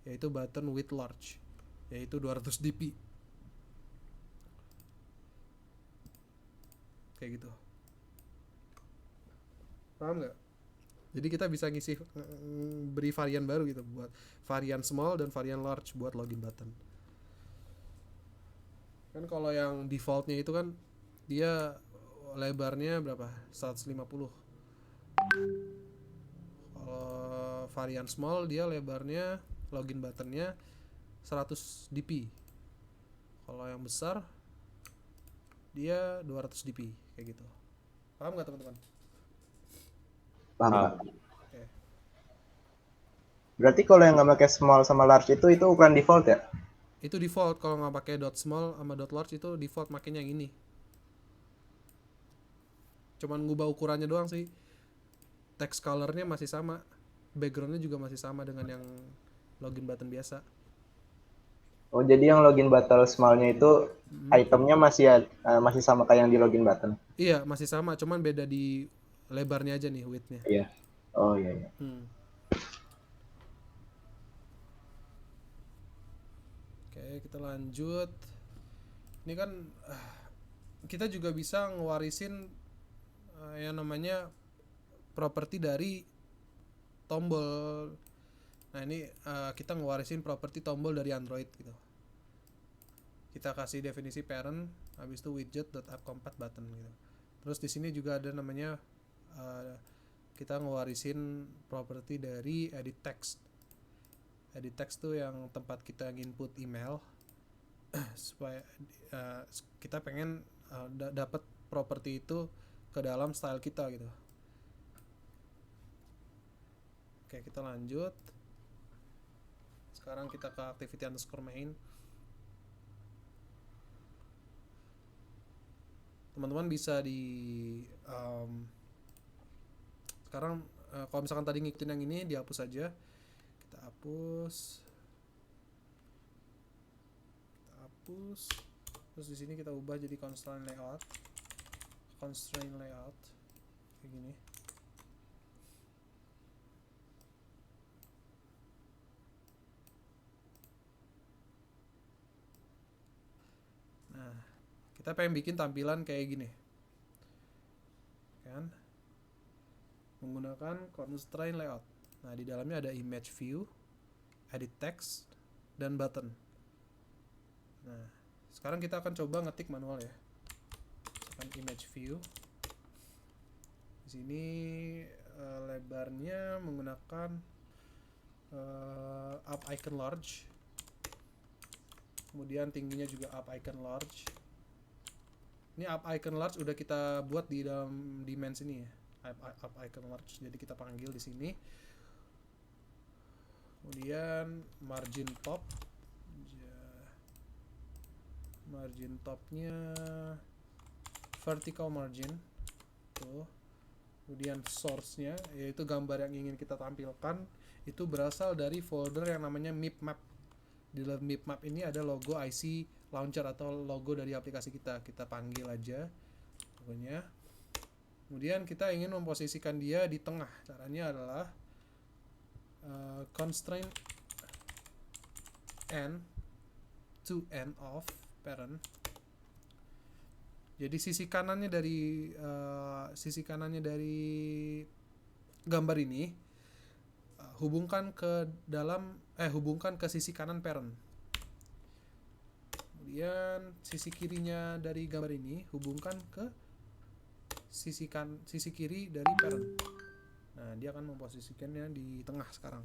yaitu button width large, yaitu 200 dp. Kayak gitu. Paham nggak? Jadi kita bisa ngisi beri varian baru gitu, buat varian small dan varian large buat login button. Kan kalau yang defaultnya itu kan dia lebarnya berapa? 150. Kalau varian small dia lebarnya login buttonnya 100 dp. Kalau yang besar dia 200 dp kayak gitu. Paham nggak teman-teman? Paham. Oke. Berarti kalau yang nggak pakai small sama large itu ukuran default ya? Itu default, kalau nggak pakai dot small sama dot large itu default makanya yang ini. Cuman ngubah ukurannya doang sih. Text colornya masih sama, backgroundnya juga masih sama dengan yang login button biasa. Oh, jadi yang login button smallnya itu itemnya masih sama kayak yang di login button. Iya, masih sama, cuman beda di lebarnya aja nih, width-nya. Iya. Oh iya iya. Oke, kita lanjut. Ini kan kita juga bisa ngewarisin yang namanya properti dari tombol. Nah, ini kita ngewarisin properti tombol dari Android gitu. Kita kasih definisi parent, habis itu widget.appcompat button gitu. Terus di sini juga ada namanya kita ngewarisin properti dari edit text. Edit text tuh yang tempat kita input email supaya kita pengen dapat properti itu ke dalam style kita gitu. Oke, kita lanjut. Sekarang kita ke activity underscore main. Teman-teman bisa sekarang kalau misalkan tadi ngikutin yang ini dihapus aja. Kita hapus. Terus di sini kita ubah jadi constraint layout kayak gini. Nah, kita pengen bikin tampilan kayak gini kan, menggunakan constraint layout. Nah, di dalamnya ada image view, edit text, dan button. Nah, Sekarang kita akan coba ngetik manual ya. Misalkan image view. Di sini lebarnya menggunakan up icon large. Kemudian tingginya juga up icon large. Ini up icon large udah kita buat di dalam dimensi ini ya. Up icon large. Jadi kita panggil di sini. Kemudian margin top. Margin topnya vertical margin. Tuh. Kemudian source-nya yaitu gambar yang ingin kita tampilkan itu berasal dari folder yang namanya mipmap. Di dalam mipmap ini ada logo IC launcher atau logo dari aplikasi kita. Kita panggil aja logonya. Kemudian kita ingin memposisikan dia di tengah. Caranya adalah constraint n to end of parent. Jadi sisi kanannya dari gambar ini hubungkan ke sisi kanan parent. Kemudian sisi kirinya dari gambar ini hubungkan ke sisi kiri dari parent. Nah, dia akan memposisikannya di tengah sekarang.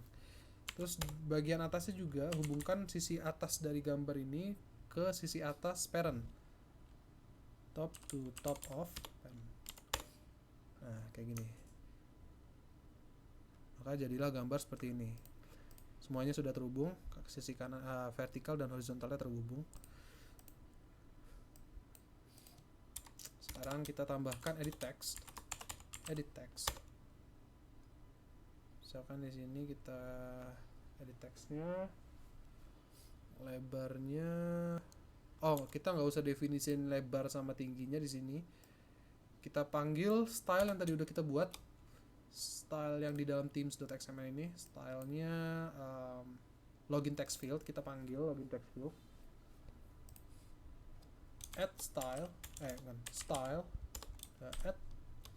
Terus bagian atasnya juga hubungkan sisi atas dari gambar ini ke sisi atas parent. Top to top of parent. Nah, kayak gini. Maka jadilah gambar seperti ini. Semuanya sudah terhubung, sisi kanan vertikal dan horizontalnya terhubung. Sekarang kita tambahkan edit text. Misalkan di sini kita edit textnya, lebarnya. Oh, kita nggak usah definisin lebar sama tingginya di sini. Kita panggil style yang tadi udah kita buat. Style yang di dalam themes.xml ini, stylenya login text field. Kita panggil login text field. Add style, add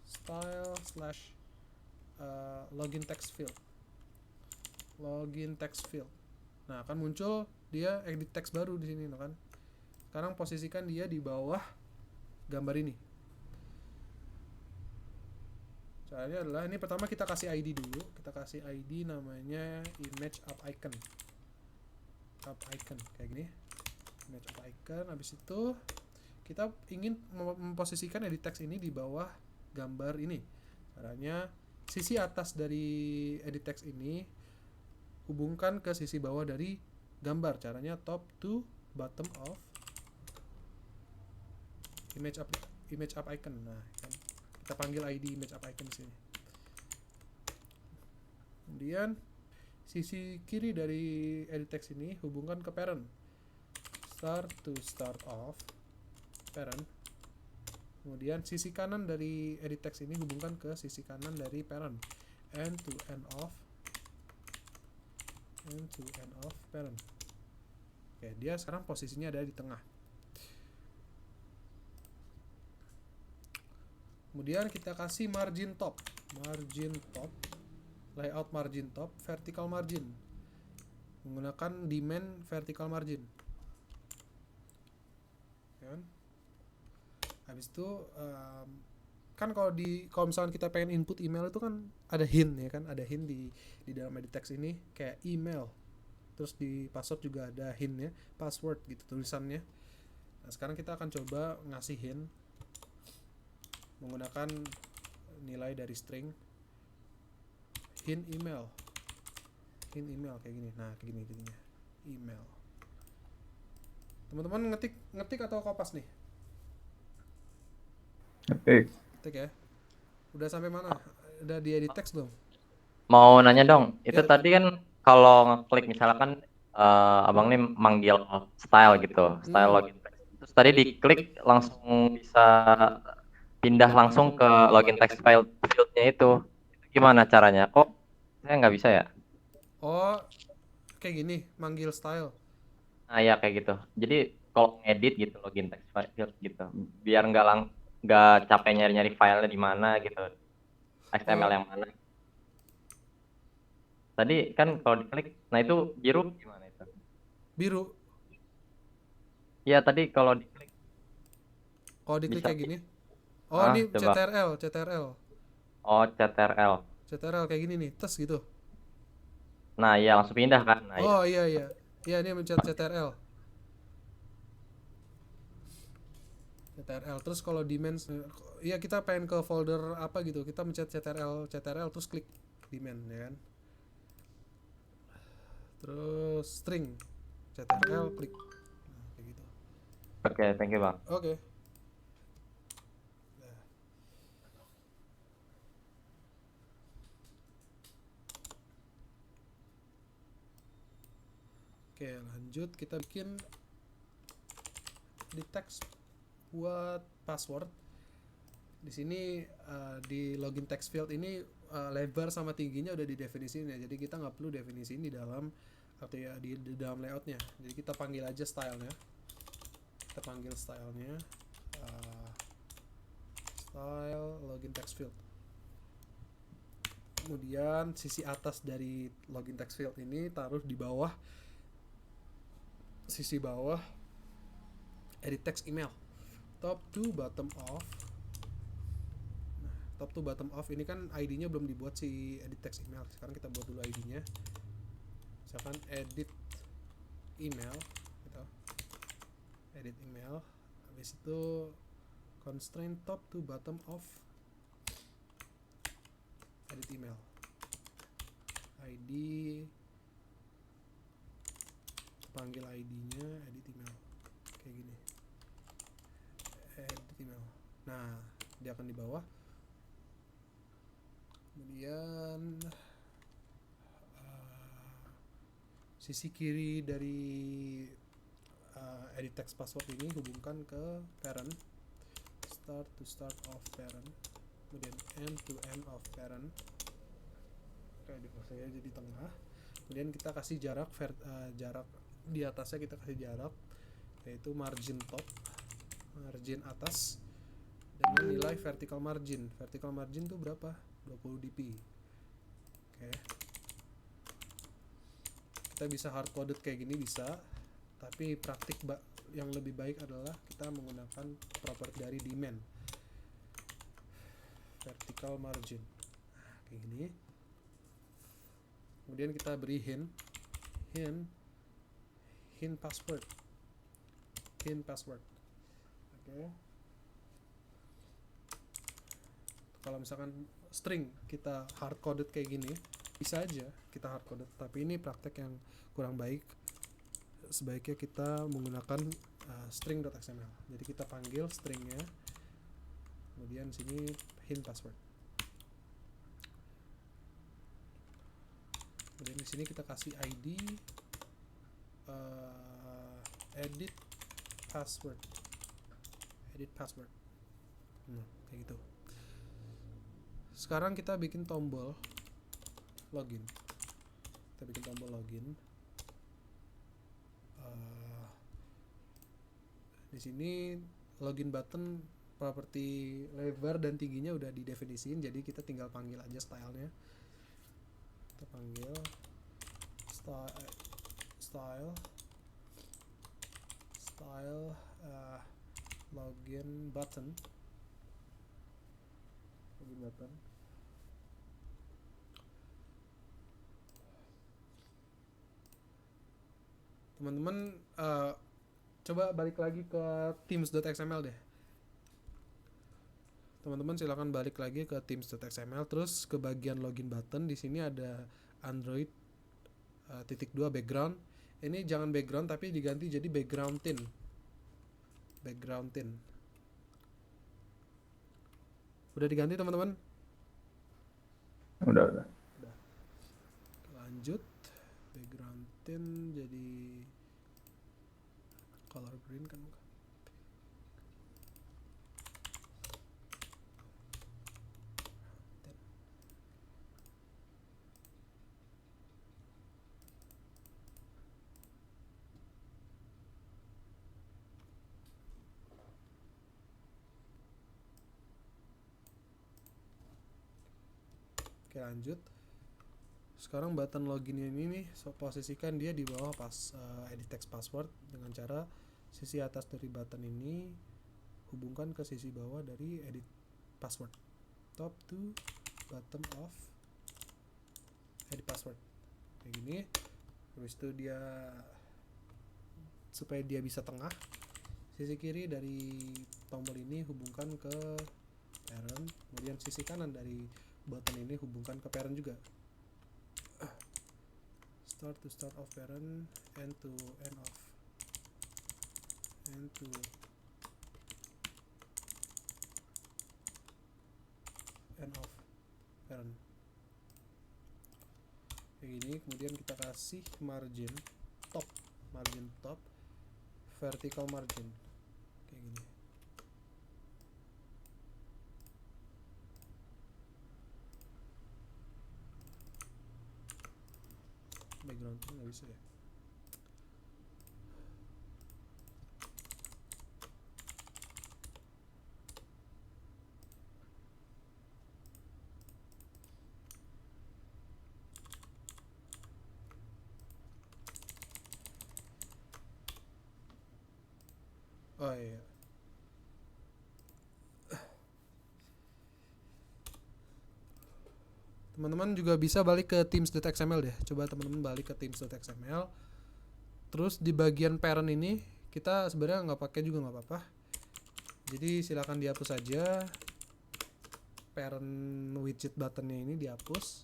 style slash login text field. Nah, akan muncul dia edit text baru di sini, kan? Sekarang posisikan dia di bawah gambar ini. Caranya adalah ini pertama kita kasih ID dulu. Kita kasih ID namanya image up icon. Kayak gini. Image up icon. Habis itu kita ingin memposisikan edit text ini di bawah gambar ini. Caranya sisi atas dari edit text ini hubungkan ke sisi bawah dari gambar. Caranya top to bottom of image up icon. Nah, kan kita panggil ID image up icon di sini. Kemudian sisi kiri dari edit text ini hubungkan ke parent. Start to start of parent. Kemudian sisi kanan dari edit text ini hubungkan ke sisi kanan dari parent. End to end of parent. Oke, dia sekarang posisinya ada di tengah. Kemudian kita kasih margin top, layout margin top, vertical margin, menggunakan dimen vertical margin. Kan? Habis itu kan kalau misalkan kita pengen input email itu kan ada hint ya kan, ada hint di dalam edit text ini kayak email. Terus di password juga ada hint ya, password gitu tulisannya. Nah, sekarang kita akan coba ngasih hint menggunakan nilai dari string hint email kayak gini. Nah, kayak gini jadinya email. Teman-teman ngetik atau kopas nih? Ngetik ya. Udah sampai mana? Udah di edit text belum? Mau nanya dong, itu Ya. tadi kan kalau ngeklik misalkan abang nih manggil style gitu, style login text. Terus tadi diklik langsung bisa pindah langsung ke login text fieldnya itu. Itu gimana caranya? Kok saya nggak bisa ya? Oh, kayak gini, manggil style. Nah ya kayak gitu. Jadi kalau ngedit gitu login text field gitu, biar nggak capek nyari-nyari filenya di mana gitu, XML yang mana. Tadi kan kalau diklik, nah itu biru gimana itu? Biru. Iya tadi kalau diklik Kalau diklik bisa. kayak gini. Oh, ini Coba. CTRL, CTRL. Oh, CTRL. CTRL kayak gini nih, tes gitu. Nah, iya langsung pindah kan. Nah, iya. Oh iya iya. Iya, ini mencet CTRL. CTRL terus kalau dimens, iya kita pengen ke folder apa gitu, kita mencet CTRL CTRL terus klik dimen ya kan. Terus string CTRL klik. Nah, kayak gitu. Oke, thank you Bang. Oke. Oke, lanjut kita bikin di teks buat password. Di sini di login text field ini lebar sama tingginya udah didefinisiin ya. Jadi kita nggak perlu definisiin di dalam atau ya di dalam layoutnya. Jadi kita panggil aja stylenya. Kita panggil stylenya style login text field. Kemudian sisi atas dari login text field ini taruh di bawah, sisi bawah edit text email, top to bottom of. Nah, top to bottom of ini kan ID-nya belum dibuat si edit text email. Sekarang kita buat dulu ID-nya. Misalkan edit email gitu. Edit email. Habis itu constraint top to bottom of edit email. ID panggil ID-nya edit email. Kayak gini. Edit email. Nah, dia akan di bawah. Kemudian sisi kiri dari edit text password ini hubungkan ke parent, start of parent, kemudian end to end of parent. Kayak di saya jadi tengah. Kemudian kita kasih jarak jarak di atasnya kita kasih jarak yaitu margin top, margin atas dengan nilai vertical margin. Vertical margin tuh berapa? 20 dp. Oke. Kita bisa hard coded kayak gini bisa, tapi praktik yang lebih baik adalah kita menggunakan property dari daemon. Vertical margin. Nah, kayak gini. Kemudian kita beri hint password. Oke. Kalau misalkan string kita hard coded kayak gini, bisa aja kita hard coded, tapi ini praktek yang kurang baik. Sebaiknya kita menggunakan string.xml. Jadi kita panggil stringnya, kemudian sini hint password. Kemudian di sini kita kasih ID edit password. Nah, kayak gitu. Sekarang kita bikin tombol login. Di sini login button properti lebar dan tingginya udah didefinisiin, jadi kita tinggal panggil aja stylenya. Kita panggil style login button. Teman-teman coba balik lagi ke themes.xml deh. Teman-teman silakan balik lagi ke themes.xml, terus ke bagian login button. Di sini ada Android .2 background. Ini jangan background tapi diganti jadi background tint. Udah diganti teman-teman? Udah. Lanjut, background tint jadi color green kan? Oke, lanjut. Sekarang button login ini nih, posisikan dia di bawah edit text password dengan cara sisi atas dari button ini hubungkan ke sisi bawah dari edit password, top to bottom of edit password, kayak gini. Habis itu dia supaya dia bisa tengah, sisi kiri dari tombol ini hubungkan ke parent, kemudian sisi kanan dari button ini hubungkan ke parent juga. Start to start of parent, end to end of, end to end of parent, kayak gini. Kemudian kita kasih margin top, vertical margin, kayak gini. Backgroundnya nggak bisa ya. Oh iya. Teman-teman juga bisa balik ke themes.xml deh. Coba teman-teman balik ke themes.xml. Terus di bagian parent ini kita sebenarnya nggak pakai juga nggak apa-apa. Jadi silakan dihapus saja. Parent widget buttonnya ini dihapus.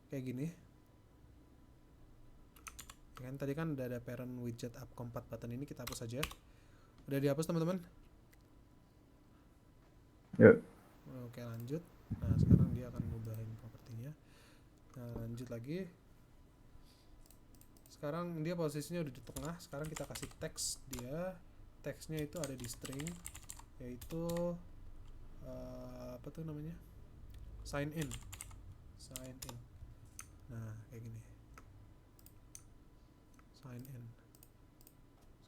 Kayak gini. Kan tadi kan udah ada parent widget app compat button ini, kita hapus saja. Udah dihapus teman-teman? Ya. Oke, lanjut. Nah, sekarang dia akan ngubahin propertinya. Nah, lanjut lagi. Sekarang dia posisinya udah di tengah. Sekarang kita kasih teks dia. Teksnya itu ada di string, yaitu apa tuh namanya? Sign in. Nah, kayak gini. Sign in.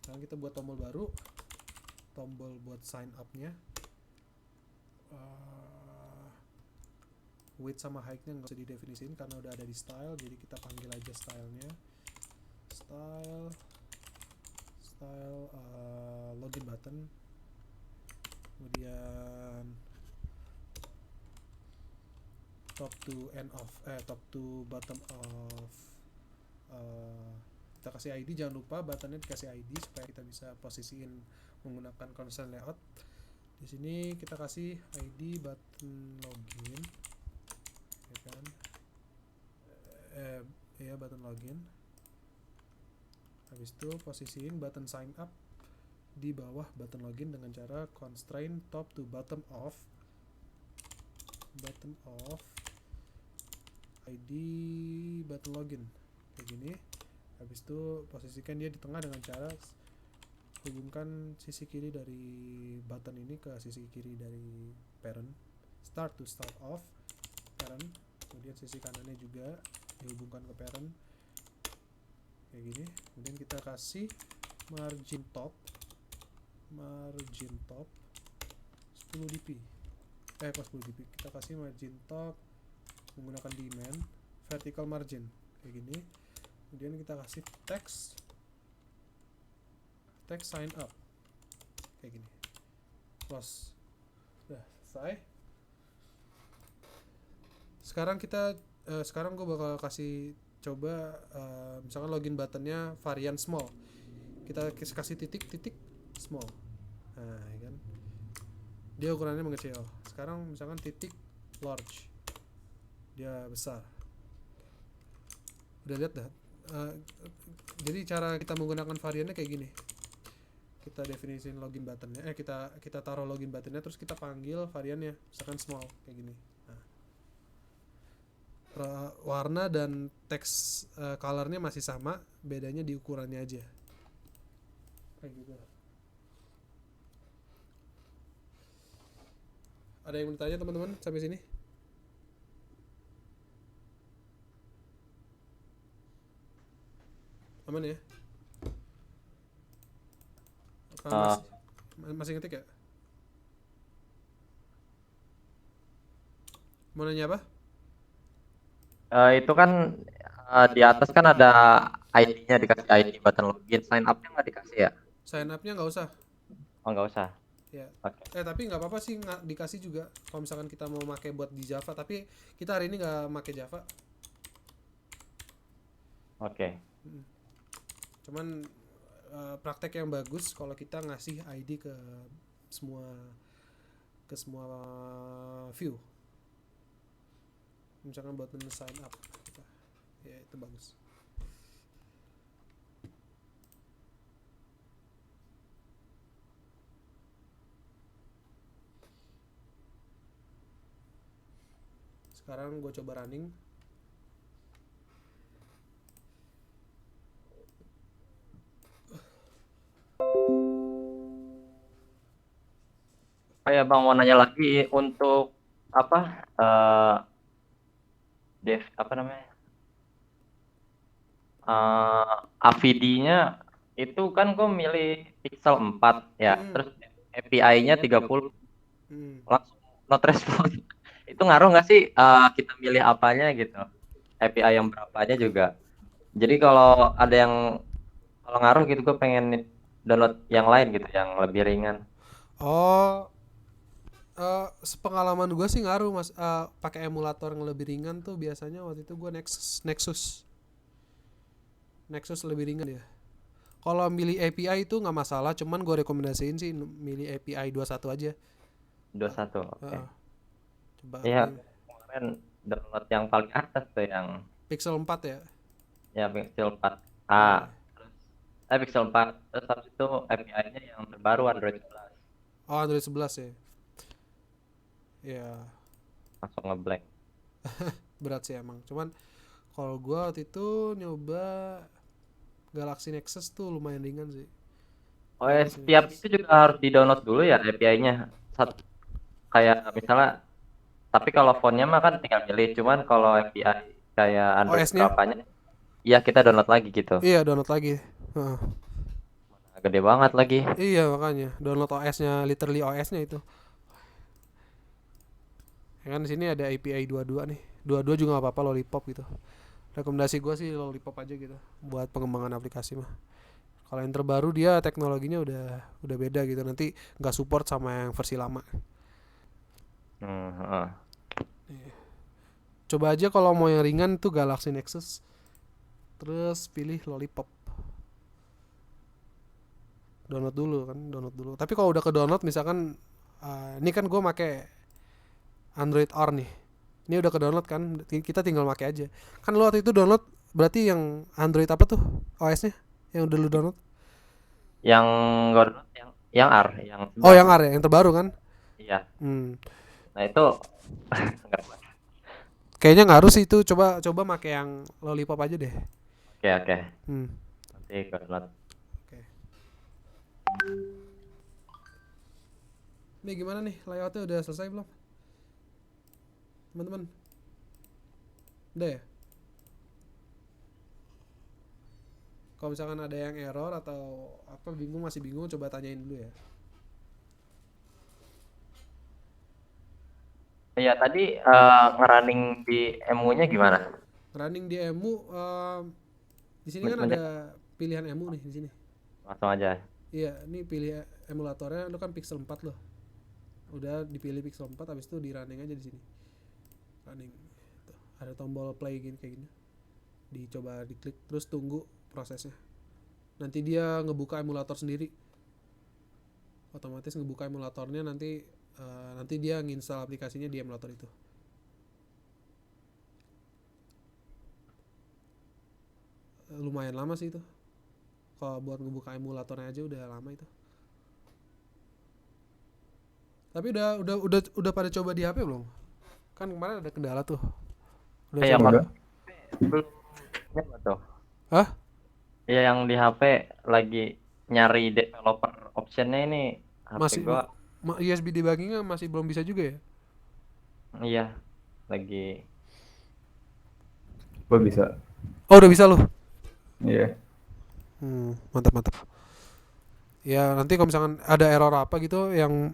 Sekarang kita buat tombol baru. Tombol buat sign up-nya. Width sama height-nya nggak usah didefinisiin karena udah ada di style, jadi kita panggil aja stylenya. Style login button. Kemudian top to bottom of, kita kasih ID, jangan lupa buttonnya dikasih ID supaya kita bisa posisiin menggunakan constant layout. Di sini kita kasih ID button login, ya kan? Ya button login. Habis itu posisiin button sign up di bawah button login dengan cara constraint top to bottom of ID button login, kayak gini. Habis itu posisikan dia di tengah dengan cara hubungkan sisi kiri dari button ini ke sisi kiri dari parent, start to start of parent. Kemudian sisi kanannya juga dihubungkan ke parent, kayak gini. Kemudian kita kasih margin top 10 dp. Kok 10 dp, kita kasih margin top menggunakan demand vertical margin, kayak gini. Kemudian kita kasih text sign up, kayak gini. Close. Sudah selesai. Sekarang gue bakal kasih coba misalkan login buttonnya varian small. Kita kasih titik small. Nah, ya kan? Dia ukurannya mengecil. Sekarang misalkan titik large. Dia besar. Udah lihat dah. Jadi cara kita menggunakan variannya kayak gini. Kita definisiin login buttonnya, kita taruh login buttonnya, terus kita panggil variannya, misalkan small, kayak gini. Nah, warna dan teks colornya masih sama, bedanya di ukurannya aja, kayak gitu. Ada yang mau ditanya teman-teman sampai sini? Aman ya? Masih ngetik ya? Mau nanya apa? Itu kan di atas kan ada ID-nya, dikasih ID button login, sign up-nya nggak dikasih ya? Sign up-nya nggak usah. Oh, nggak usah. Ya. Oke. Tapi nggak apa-apa sih nggak dikasih juga kalau misalkan kita mau pakai buat di Java. Tapi kita hari ini nggak pakai Java. Oke. Cuman praktek yang bagus kalau kita ngasih ID ke semua view. Misalkan buat sign up kita. Ya itu bagus. Sekarang gue coba running. Oh ya Bang, mau nanya lagi untuk apa? Dev apa namanya? AVD-nya itu kan gue milih Pixel 4 ya, terus API-nya 30 Hmm. langsung not respond. Itu ngaruh nggak sih kita milih apanya gitu? API yang berapanya juga. Jadi kalau ada yang kalau ngaruh gitu, gue pengen download yang lain gitu, yang lebih ringan. Oh, sepengalaman gue sih ngaruh mas. Pakai emulator yang lebih ringan tuh biasanya waktu itu gue Nexus lebih ringan ya. Kalau milih API itu nggak masalah, cuman gue rekomendasiin sih milih API 21 aja. 21, oke. Coba Iya, kemarin download yang paling atas tuh yang Pixel 4 ya. Pixel 4a. Pixel 4, terus habis itu API-nya yang terbaru Android 11. Oh, Android 11 ya. Ya, Langsung ngeblank. berat sih emang. Cuman kalau gue waktu itu nyoba Galaxy Nexus tuh lumayan ringan sih. Oh ya, setiap itu juga harus di-download dulu ya API-nya. Kayak misalnya, tapi kalau font-nya mah kan tinggal pilih, cuman kalau API kayak Android OS-nya? berapanya, iya kita download lagi gitu. Iya, download lagi. Gede banget lagi. Iya, makanya download OS-nya, literally OS-nya itu. Ya kan di sini ada API 22 nih. 22 juga nggak apa-apa, Lollipop gitu. Rekomendasi gue sih Lollipop aja gitu buat pengembangan aplikasi mah. Kalau yang terbaru dia teknologinya udah beda gitu, nanti nggak support sama yang versi lama. Coba aja kalau mau yang ringan tuh Galaxy Nexus, terus pilih Lollipop. Download dulu. Tapi kalau udah ke download misalkan ini kan gue make Android Or nih. Ini udah ke download kan, kita tinggal make aja. Kan lo waktu itu download berarti yang Android apa tuh OS-nya yang udah lu download? Yang gue download yang R, yang Oh, yang R ya, yang terbaru kan? iya. Nah itu Kayaknya ngaruh sih itu. Coba make yang Lollipop aja deh. oke. Nanti gue download. Ini gimana nih, layoutnya udah selesai belum, teman-teman? Udah ya? Kalau misalkan ada yang error atau apa masih bingung, coba tanyain dulu ya. Iya tadi ngerunning di EMU-nya gimana? Running di EMU, di sini kan ada pilihan EMU nih di sini. Langsung aja. Iya, ini pilih emulatornya, lu kan Pixel 4 loh. Udah dipilih Pixel 4, habis itu di running aja di sini. Running. Tuh, ada tombol play gini kayak gini. Dicoba diklik terus tunggu prosesnya. Nanti dia ngebuka emulator sendiri. Otomatis ngebuka emulatornya, nanti dia nginstal aplikasinya di emulator itu. Lumayan lama sih itu. Kalau buat ngebuka emulatornya aja udah lama itu. Tapi udah pada coba di HP belum? Kan kemarin ada kendala tuh. Udah Yang coba? belum nyoba tuh. Hah? Iya, yang di HP lagi nyari developer optionnya ini. HP Masih gua USB debuggingnya masih belum bisa juga ya? iya lagi. Gue bisa. Oh, udah bisa loh. Iya. Mantap. Ya nanti kalau misalkan ada error apa gitu yang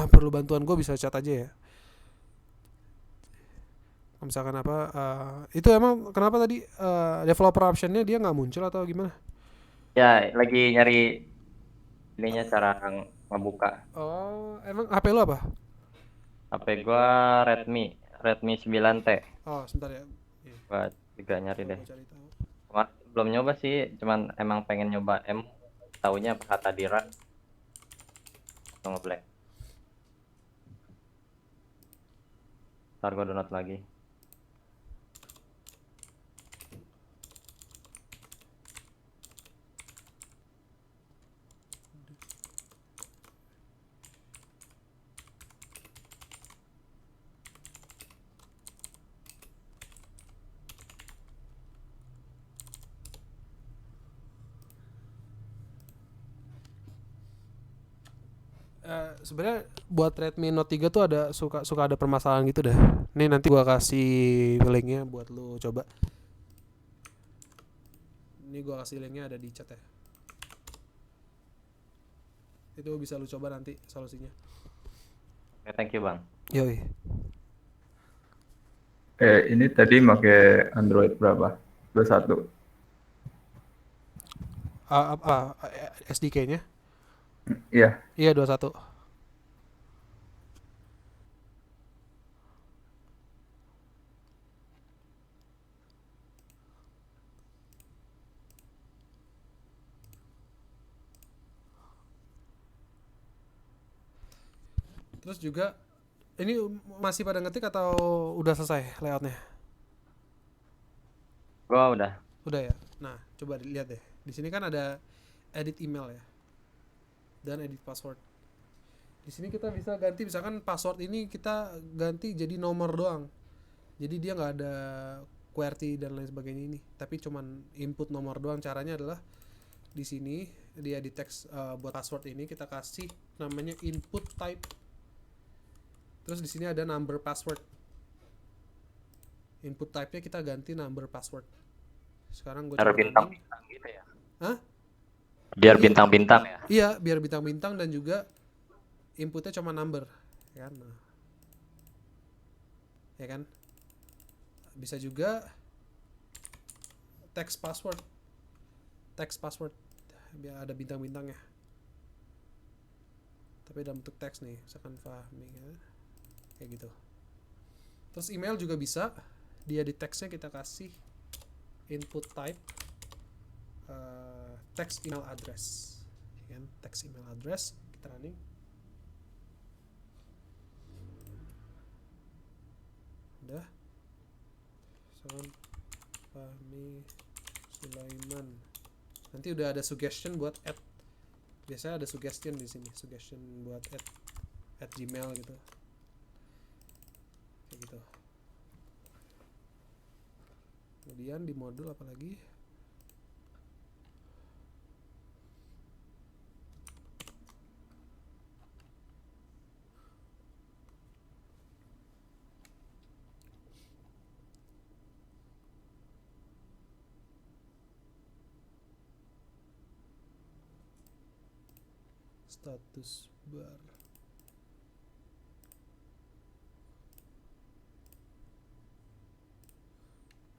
perlu bantuan gue bisa chat aja ya. Kalau misalkan apa itu emang kenapa tadi developer optionnya dia nggak muncul atau gimana? Ya lagi nyari ininya cara ngebuka. Oh, emang HP lu apa? HP gua Redmi 9T. Oh, sebentar ya. Nih, Gua juga nyari coba deh. gue cari tahu. Kemarin belum nyoba sih, cuman emang pengen nyoba taunya Hatta Dira langsung ngeblank. Ntar gua download lagi. Sebenarnya buat Redmi Note 3 tuh ada suka ada permasalahan gitu dah. Nih nanti gua kasih linknya buat lu coba. Ini gua kasih linknya ada di chat ya. Itu bisa lu coba nanti solusinya. Oke, thank you Bang. Yoi. Ini tadi pakai Android berapa? 21. SDK-nya? Iya. Iya 21. Terus juga ini masih pada ngetik atau udah selesai layoutnya? Gua udah. Udah ya. Nah, coba dilihat deh. Di sini kan ada edit email ya dan edit password. Di sini kita bisa ganti, misalkan password ini kita ganti jadi nomor doang. Jadi dia nggak ada QWERTY dan lain sebagainya ini, tapi cuman input nomor doang. Caranya adalah di sini di edit text buat password ini kita kasih namanya input type. Terus di sini ada number password. Input type-nya kita ganti number password. Sekarang gue Biar coba running. bintang-bintang gitu ya. Hah? Biar Iya. bintang-bintang ya. Iya, biar bintang-bintang dan juga inputnya cuma number, ya kan? Nah, ya kan? Bisa juga text password, biar ada bintang-bintangnya. Tapi dalam bentuk teks nih, misalkan Fahmi, ya. Kayak gitu. Terus email juga bisa, dia di teksnya kita kasih input type text email address, ya kan? Text email address kita running. Udah. Misalkan Fahmi Sulaiman. Nanti udah ada suggestion buat add. Biasanya ada suggestion di sini, suggestion buat add Gmail gitu. Kayak gitu. Kemudian di modul apa lagi? Status bar.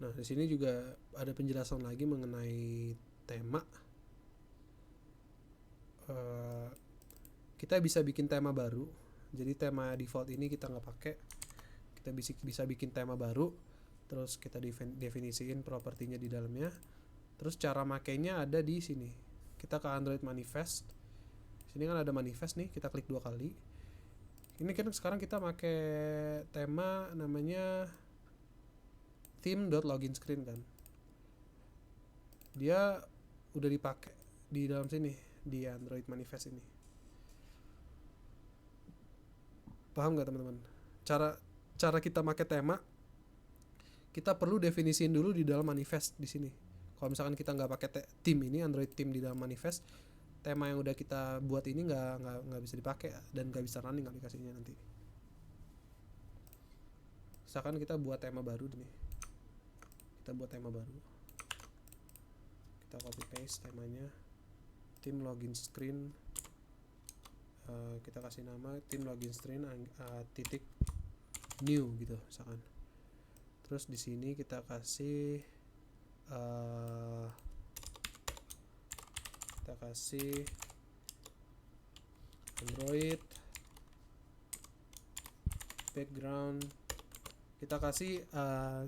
Nah, di sini juga ada penjelasan lagi mengenai tema. Kita bisa bikin tema baru. Jadi tema default ini kita nggak pakai. Kita bisa bikin tema baru. Terus kita definisiin propertinya di dalamnya. Terus cara makainya ada di sini. Kita ke Android Manifest. Sini kan ada manifest nih, kita klik 2 kali. Ini kan sekarang kita pakai tema namanya theme.loginscreen kan. Dia udah dipakai di dalam sini di Android Manifest ini. Paham nggak teman-teman? Cara kita pakai tema, kita perlu definisiin dulu di dalam manifest di sini. Kalau misalkan kita nggak pakai theme ini, Android theme di dalam manifest, tema yang udah kita buat ini nggak bisa dipakai dan nggak bisa running aplikasinya nanti. Misalkan kita buat tema baru nih, kita buat tema baru, kita copy paste temanya, theme login screen, kita kasih nama theme login screen titik new gitu misalkan. Terus di sini kita kasih Android background, kita kasih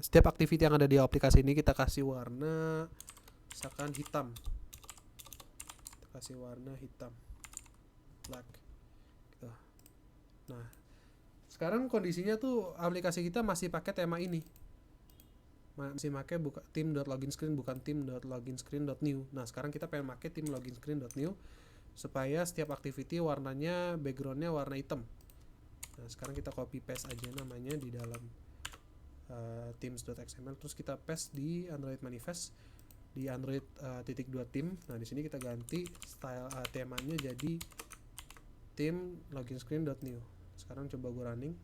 setiap activity yang ada di aplikasi ini kita kasih warna misalkan hitam, kita kasih warna hitam, black gitu. Nah sekarang kondisinya tuh aplikasi kita masih pakai tema ini, masih pakai buka theme.loginscreen bukan theme.loginscreen.new. Nah sekarang kita pengen pakai theme loginscreen.new supaya setiap activity warnanya backgroundnya warna hitam. Nah sekarang kita copy paste aja namanya di dalam themes.xml, terus kita paste di Android manifest di Android titik 2 theme. Nah di sini kita ganti style temanya jadi theme loginscreen.new. Sekarang coba gue running.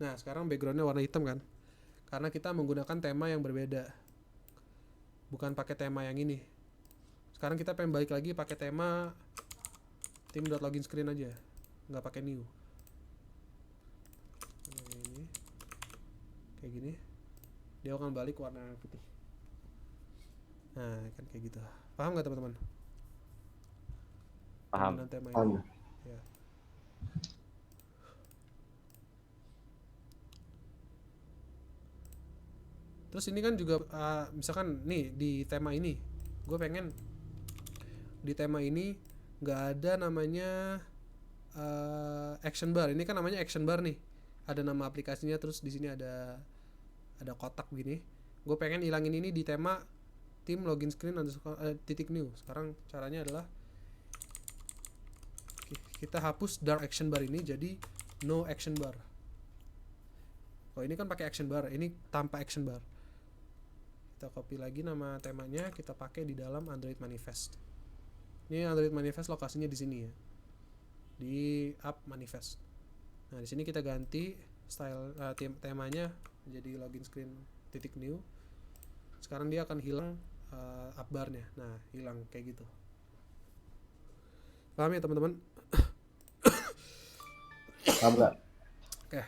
Nah sekarang backgroundnya warna hitam kan, karena kita menggunakan tema yang berbeda, bukan pakai tema yang ini. Sekarang kita pengen balik lagi pakai tema theme.loginscreen aja, nggak pakai new. Ini kayak gini, dia akan balik warna putih. Nah kan kayak gitu, paham nggak teman-teman? Paham. Penggunaan tema Paham. ini. Ya. Terus ini kan juga misalkan nih di tema ini, gue pengen di tema ini nggak ada namanya action bar. Ini kan namanya action bar nih, ada nama aplikasinya, terus di sini ada kotak begini. Gue pengen hilangin ini di tema theme loginscreen titik new. Sekarang caranya adalah kita hapus dark action bar ini jadi no action bar. Oh ini kan pakai action bar, ini tanpa action bar. Kita copy lagi nama temanya, kita pakai di dalam Android manifest. Ini Android manifest lokasinya di sini ya, di app manifest. Nah di sini kita ganti style temanya menjadi login screen titik new. Sekarang dia akan hilang app barnya. Nah hilang kayak gitu. Paham ya teman-teman? Paham nggak? Oke.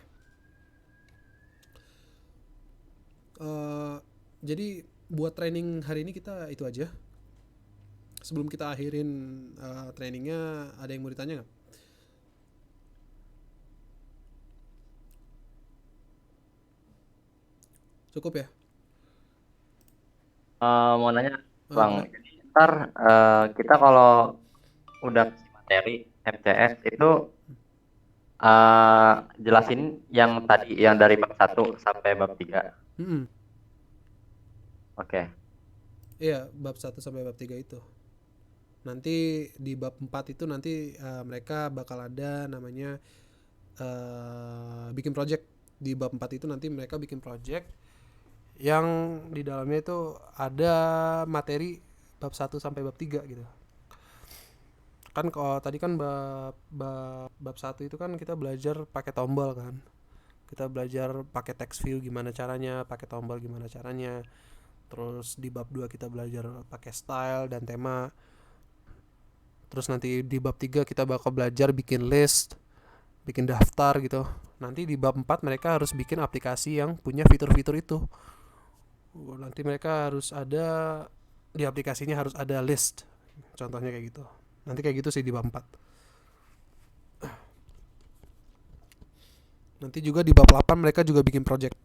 Jadi buat training hari ini kita itu aja. Sebelum kita akhirin trainingnya, ada yang mau ditanya nggak? Cukup ya? Mau nanya Ah, Bang, boleh. jadi ntar kita kalau udah kasih materi MCS itu jelasin yang tadi yang dari bab 1 sampai bab 3. Mm-mm. Oke. Iya, bab 1 sampai bab 3 itu. Nanti di bab 4 itu nanti mereka bakal ada namanya bikin project. Di bab 4 itu nanti mereka bikin project yang di dalamnya itu ada materi bab 1 sampai bab 3 gitu. Kan kalau tadi kan bab 1 itu kan kita belajar pakai tombol kan. Kita belajar pakai text view gimana caranya, pakai tombol gimana caranya. Terus di bab 2 kita belajar pakai style dan tema. Terus nanti di bab 3 kita bakal belajar bikin list, bikin daftar gitu. Nanti di bab 4 mereka harus bikin aplikasi yang punya fitur-fitur itu. Nanti mereka harus ada, di aplikasinya harus ada list. Contohnya kayak gitu. Nanti kayak gitu sih di bab 4. Nanti juga di bab 8 mereka juga bikin project.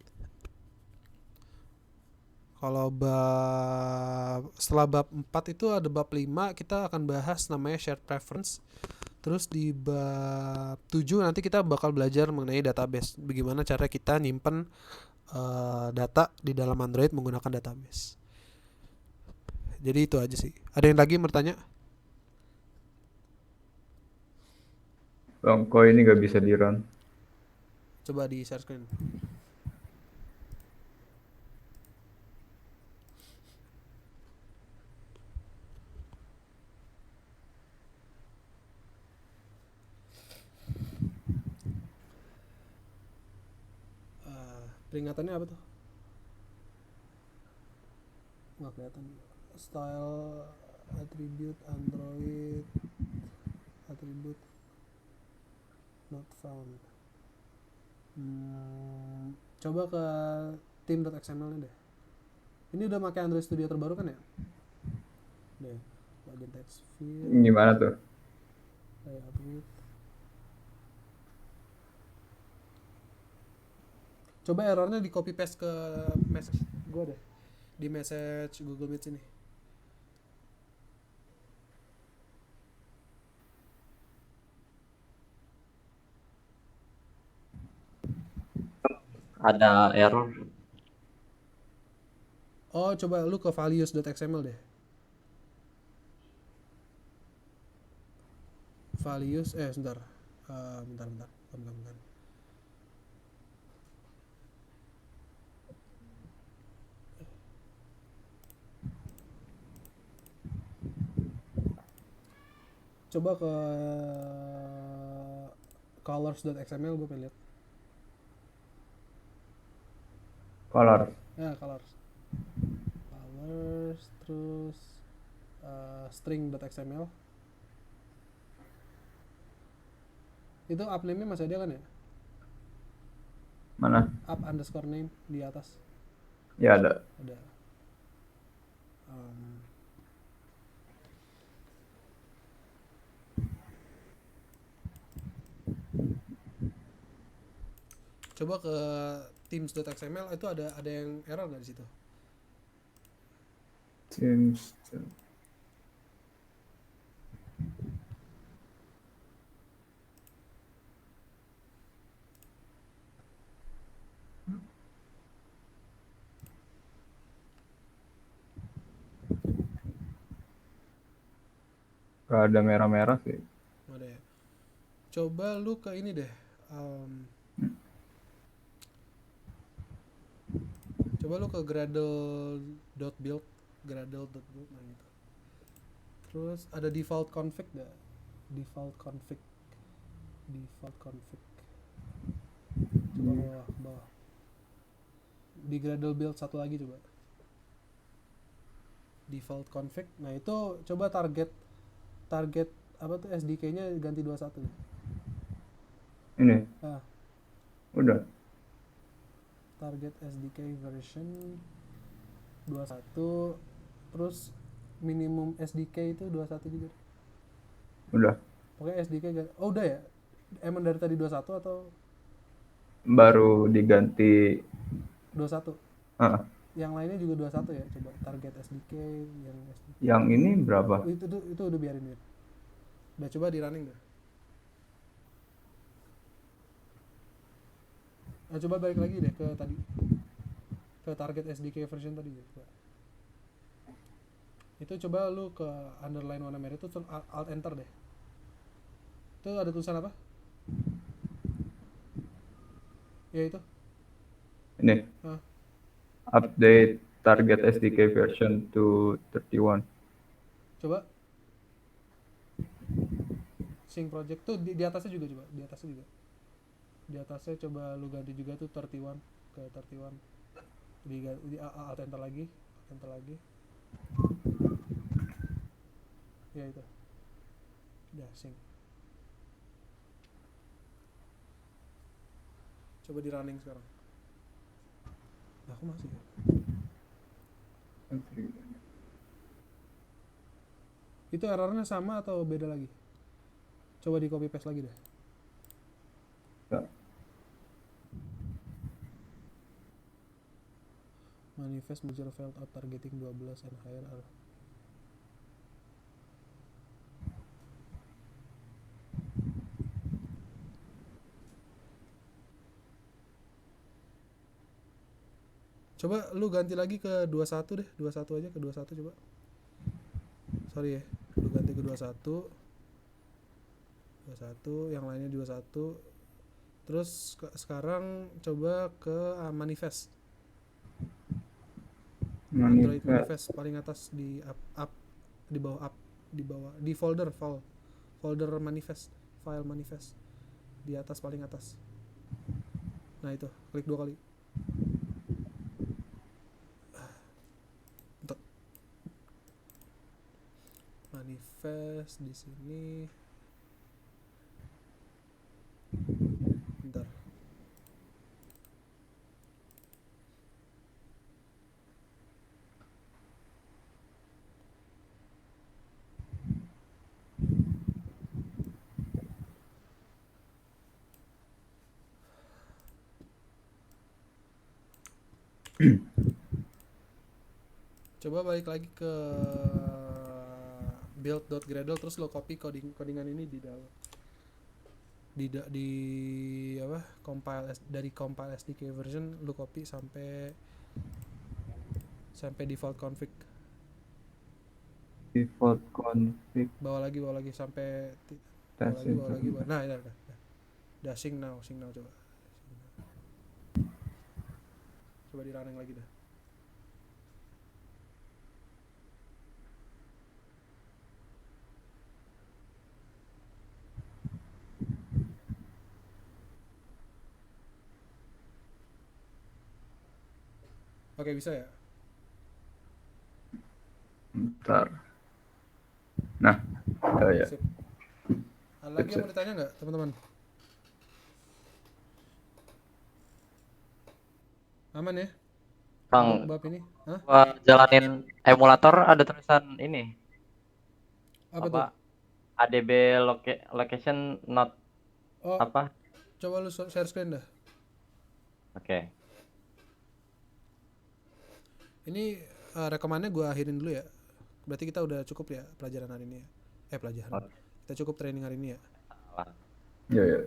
Kalau setelah bab 4 itu ada bab 5, kita akan bahas namanya shared preference. Terus di bab 7 nanti kita bakal belajar mengenai database. Bagaimana cara kita nyimpen data di dalam Android menggunakan database. Jadi itu aja sih. Ada yang lagi mau bertanya? Bang, kok ini nggak bisa di-run? Coba di share screen. Peringatannya apa tuh? Nggak kelihatan. Style attribute Android attribute not found. Coba ke theme.xml deh. Ini udah pakai Android Studio terbaru kan ya? Deh. login text field, Gimana tuh? layout width. Coba errornya di copy paste ke message gue deh, di message Google Meet sini. Ada error. Oh, coba lu ke values.xml deh. Values, sebentar. Bentar. Bentar. Coba ke colors.xml, gue pengen lihat. Color. Ya, colors, terus string.xml. Itu app name-nya masih ada kan ya? Mana? App underscore name di atas Ya ada. ada. Um, Coba ke teams.xml, itu ada yang error nggak di situ? Teams. Gak ada merah-merah sih. Ada ya. Coba lu ke ini deh. Coba lu ke gradle.build, nah gitu. Terus ada default config nggak? Default config. Coba bawah. Di Gradle build satu lagi coba. Default config. Nah, itu coba target apa tuh SDK-nya ganti 21 deh. Ini. Ah, Udah. target SDK version 21, terus minimum SDK itu 21 juga. Udah. Pokoknya SDK oh udah ya? Emang dari tadi 21 atau Baru diganti. 21? Ah, Yang lainnya juga 21 ya? Coba target SDK yang SDK. yang ini berapa? Itu udah biarin ya. Udah, coba di running deh. Nah, coba balik lagi deh ke tadi. Ke target SDK version tadi gitu. Itu coba lu ke underline warna merah itu alt enter deh. Itu ada tulisan apa? Ya itu. Ini. Hah? Update target SDK version to 31. Coba sync project tuh di atasnya juga coba, di atasnya juga. Di atasnya coba lu ganti juga tuh 31 ke 31. Di alt enter lagi, Ya itu. Udah sync. Coba di running sekarang. Nah, aku masih ya. Itu errornya sama atau beda lagi? Coba di copy paste lagi deh. Ya. Manifest major failed out targeting 12 and higher are. Coba lu ganti lagi ke 21 deh, 21 aja, ke 21 coba. Sorry ya, lu ganti ke 21, yang lainnya 21. Terus sekarang coba ke manifest. Android manifest paling atas di up di bawah di folder manifest, file manifest di atas, paling atas. Nah, itu klik 2 kali. Untuk manifest di sini. Bentar. Coba balik lagi ke build.gradle, terus lo copy codingan ini di dalam di apa, dari compile SDK version lo copy sampai default config. Default config Bawa lagi sampai testing. nah ya udah sync now coba di running lagi dah. Oke, bisa ya? Bentar. Nah, ya. Sip. Ada lagi yang mau ditanya nggak, teman-teman? Aman ya? Bang, Bab ini? Hah? gua jalanin emulator ada tulisan ini. Apa tuh? ADB location not Oh, apa? coba lu share screen dah. Oke. Ini rekamannya gue akhirin dulu ya. Berarti kita udah cukup ya pelajaran hari ini ya. Kita cukup training hari ini ya. Salah. Ya.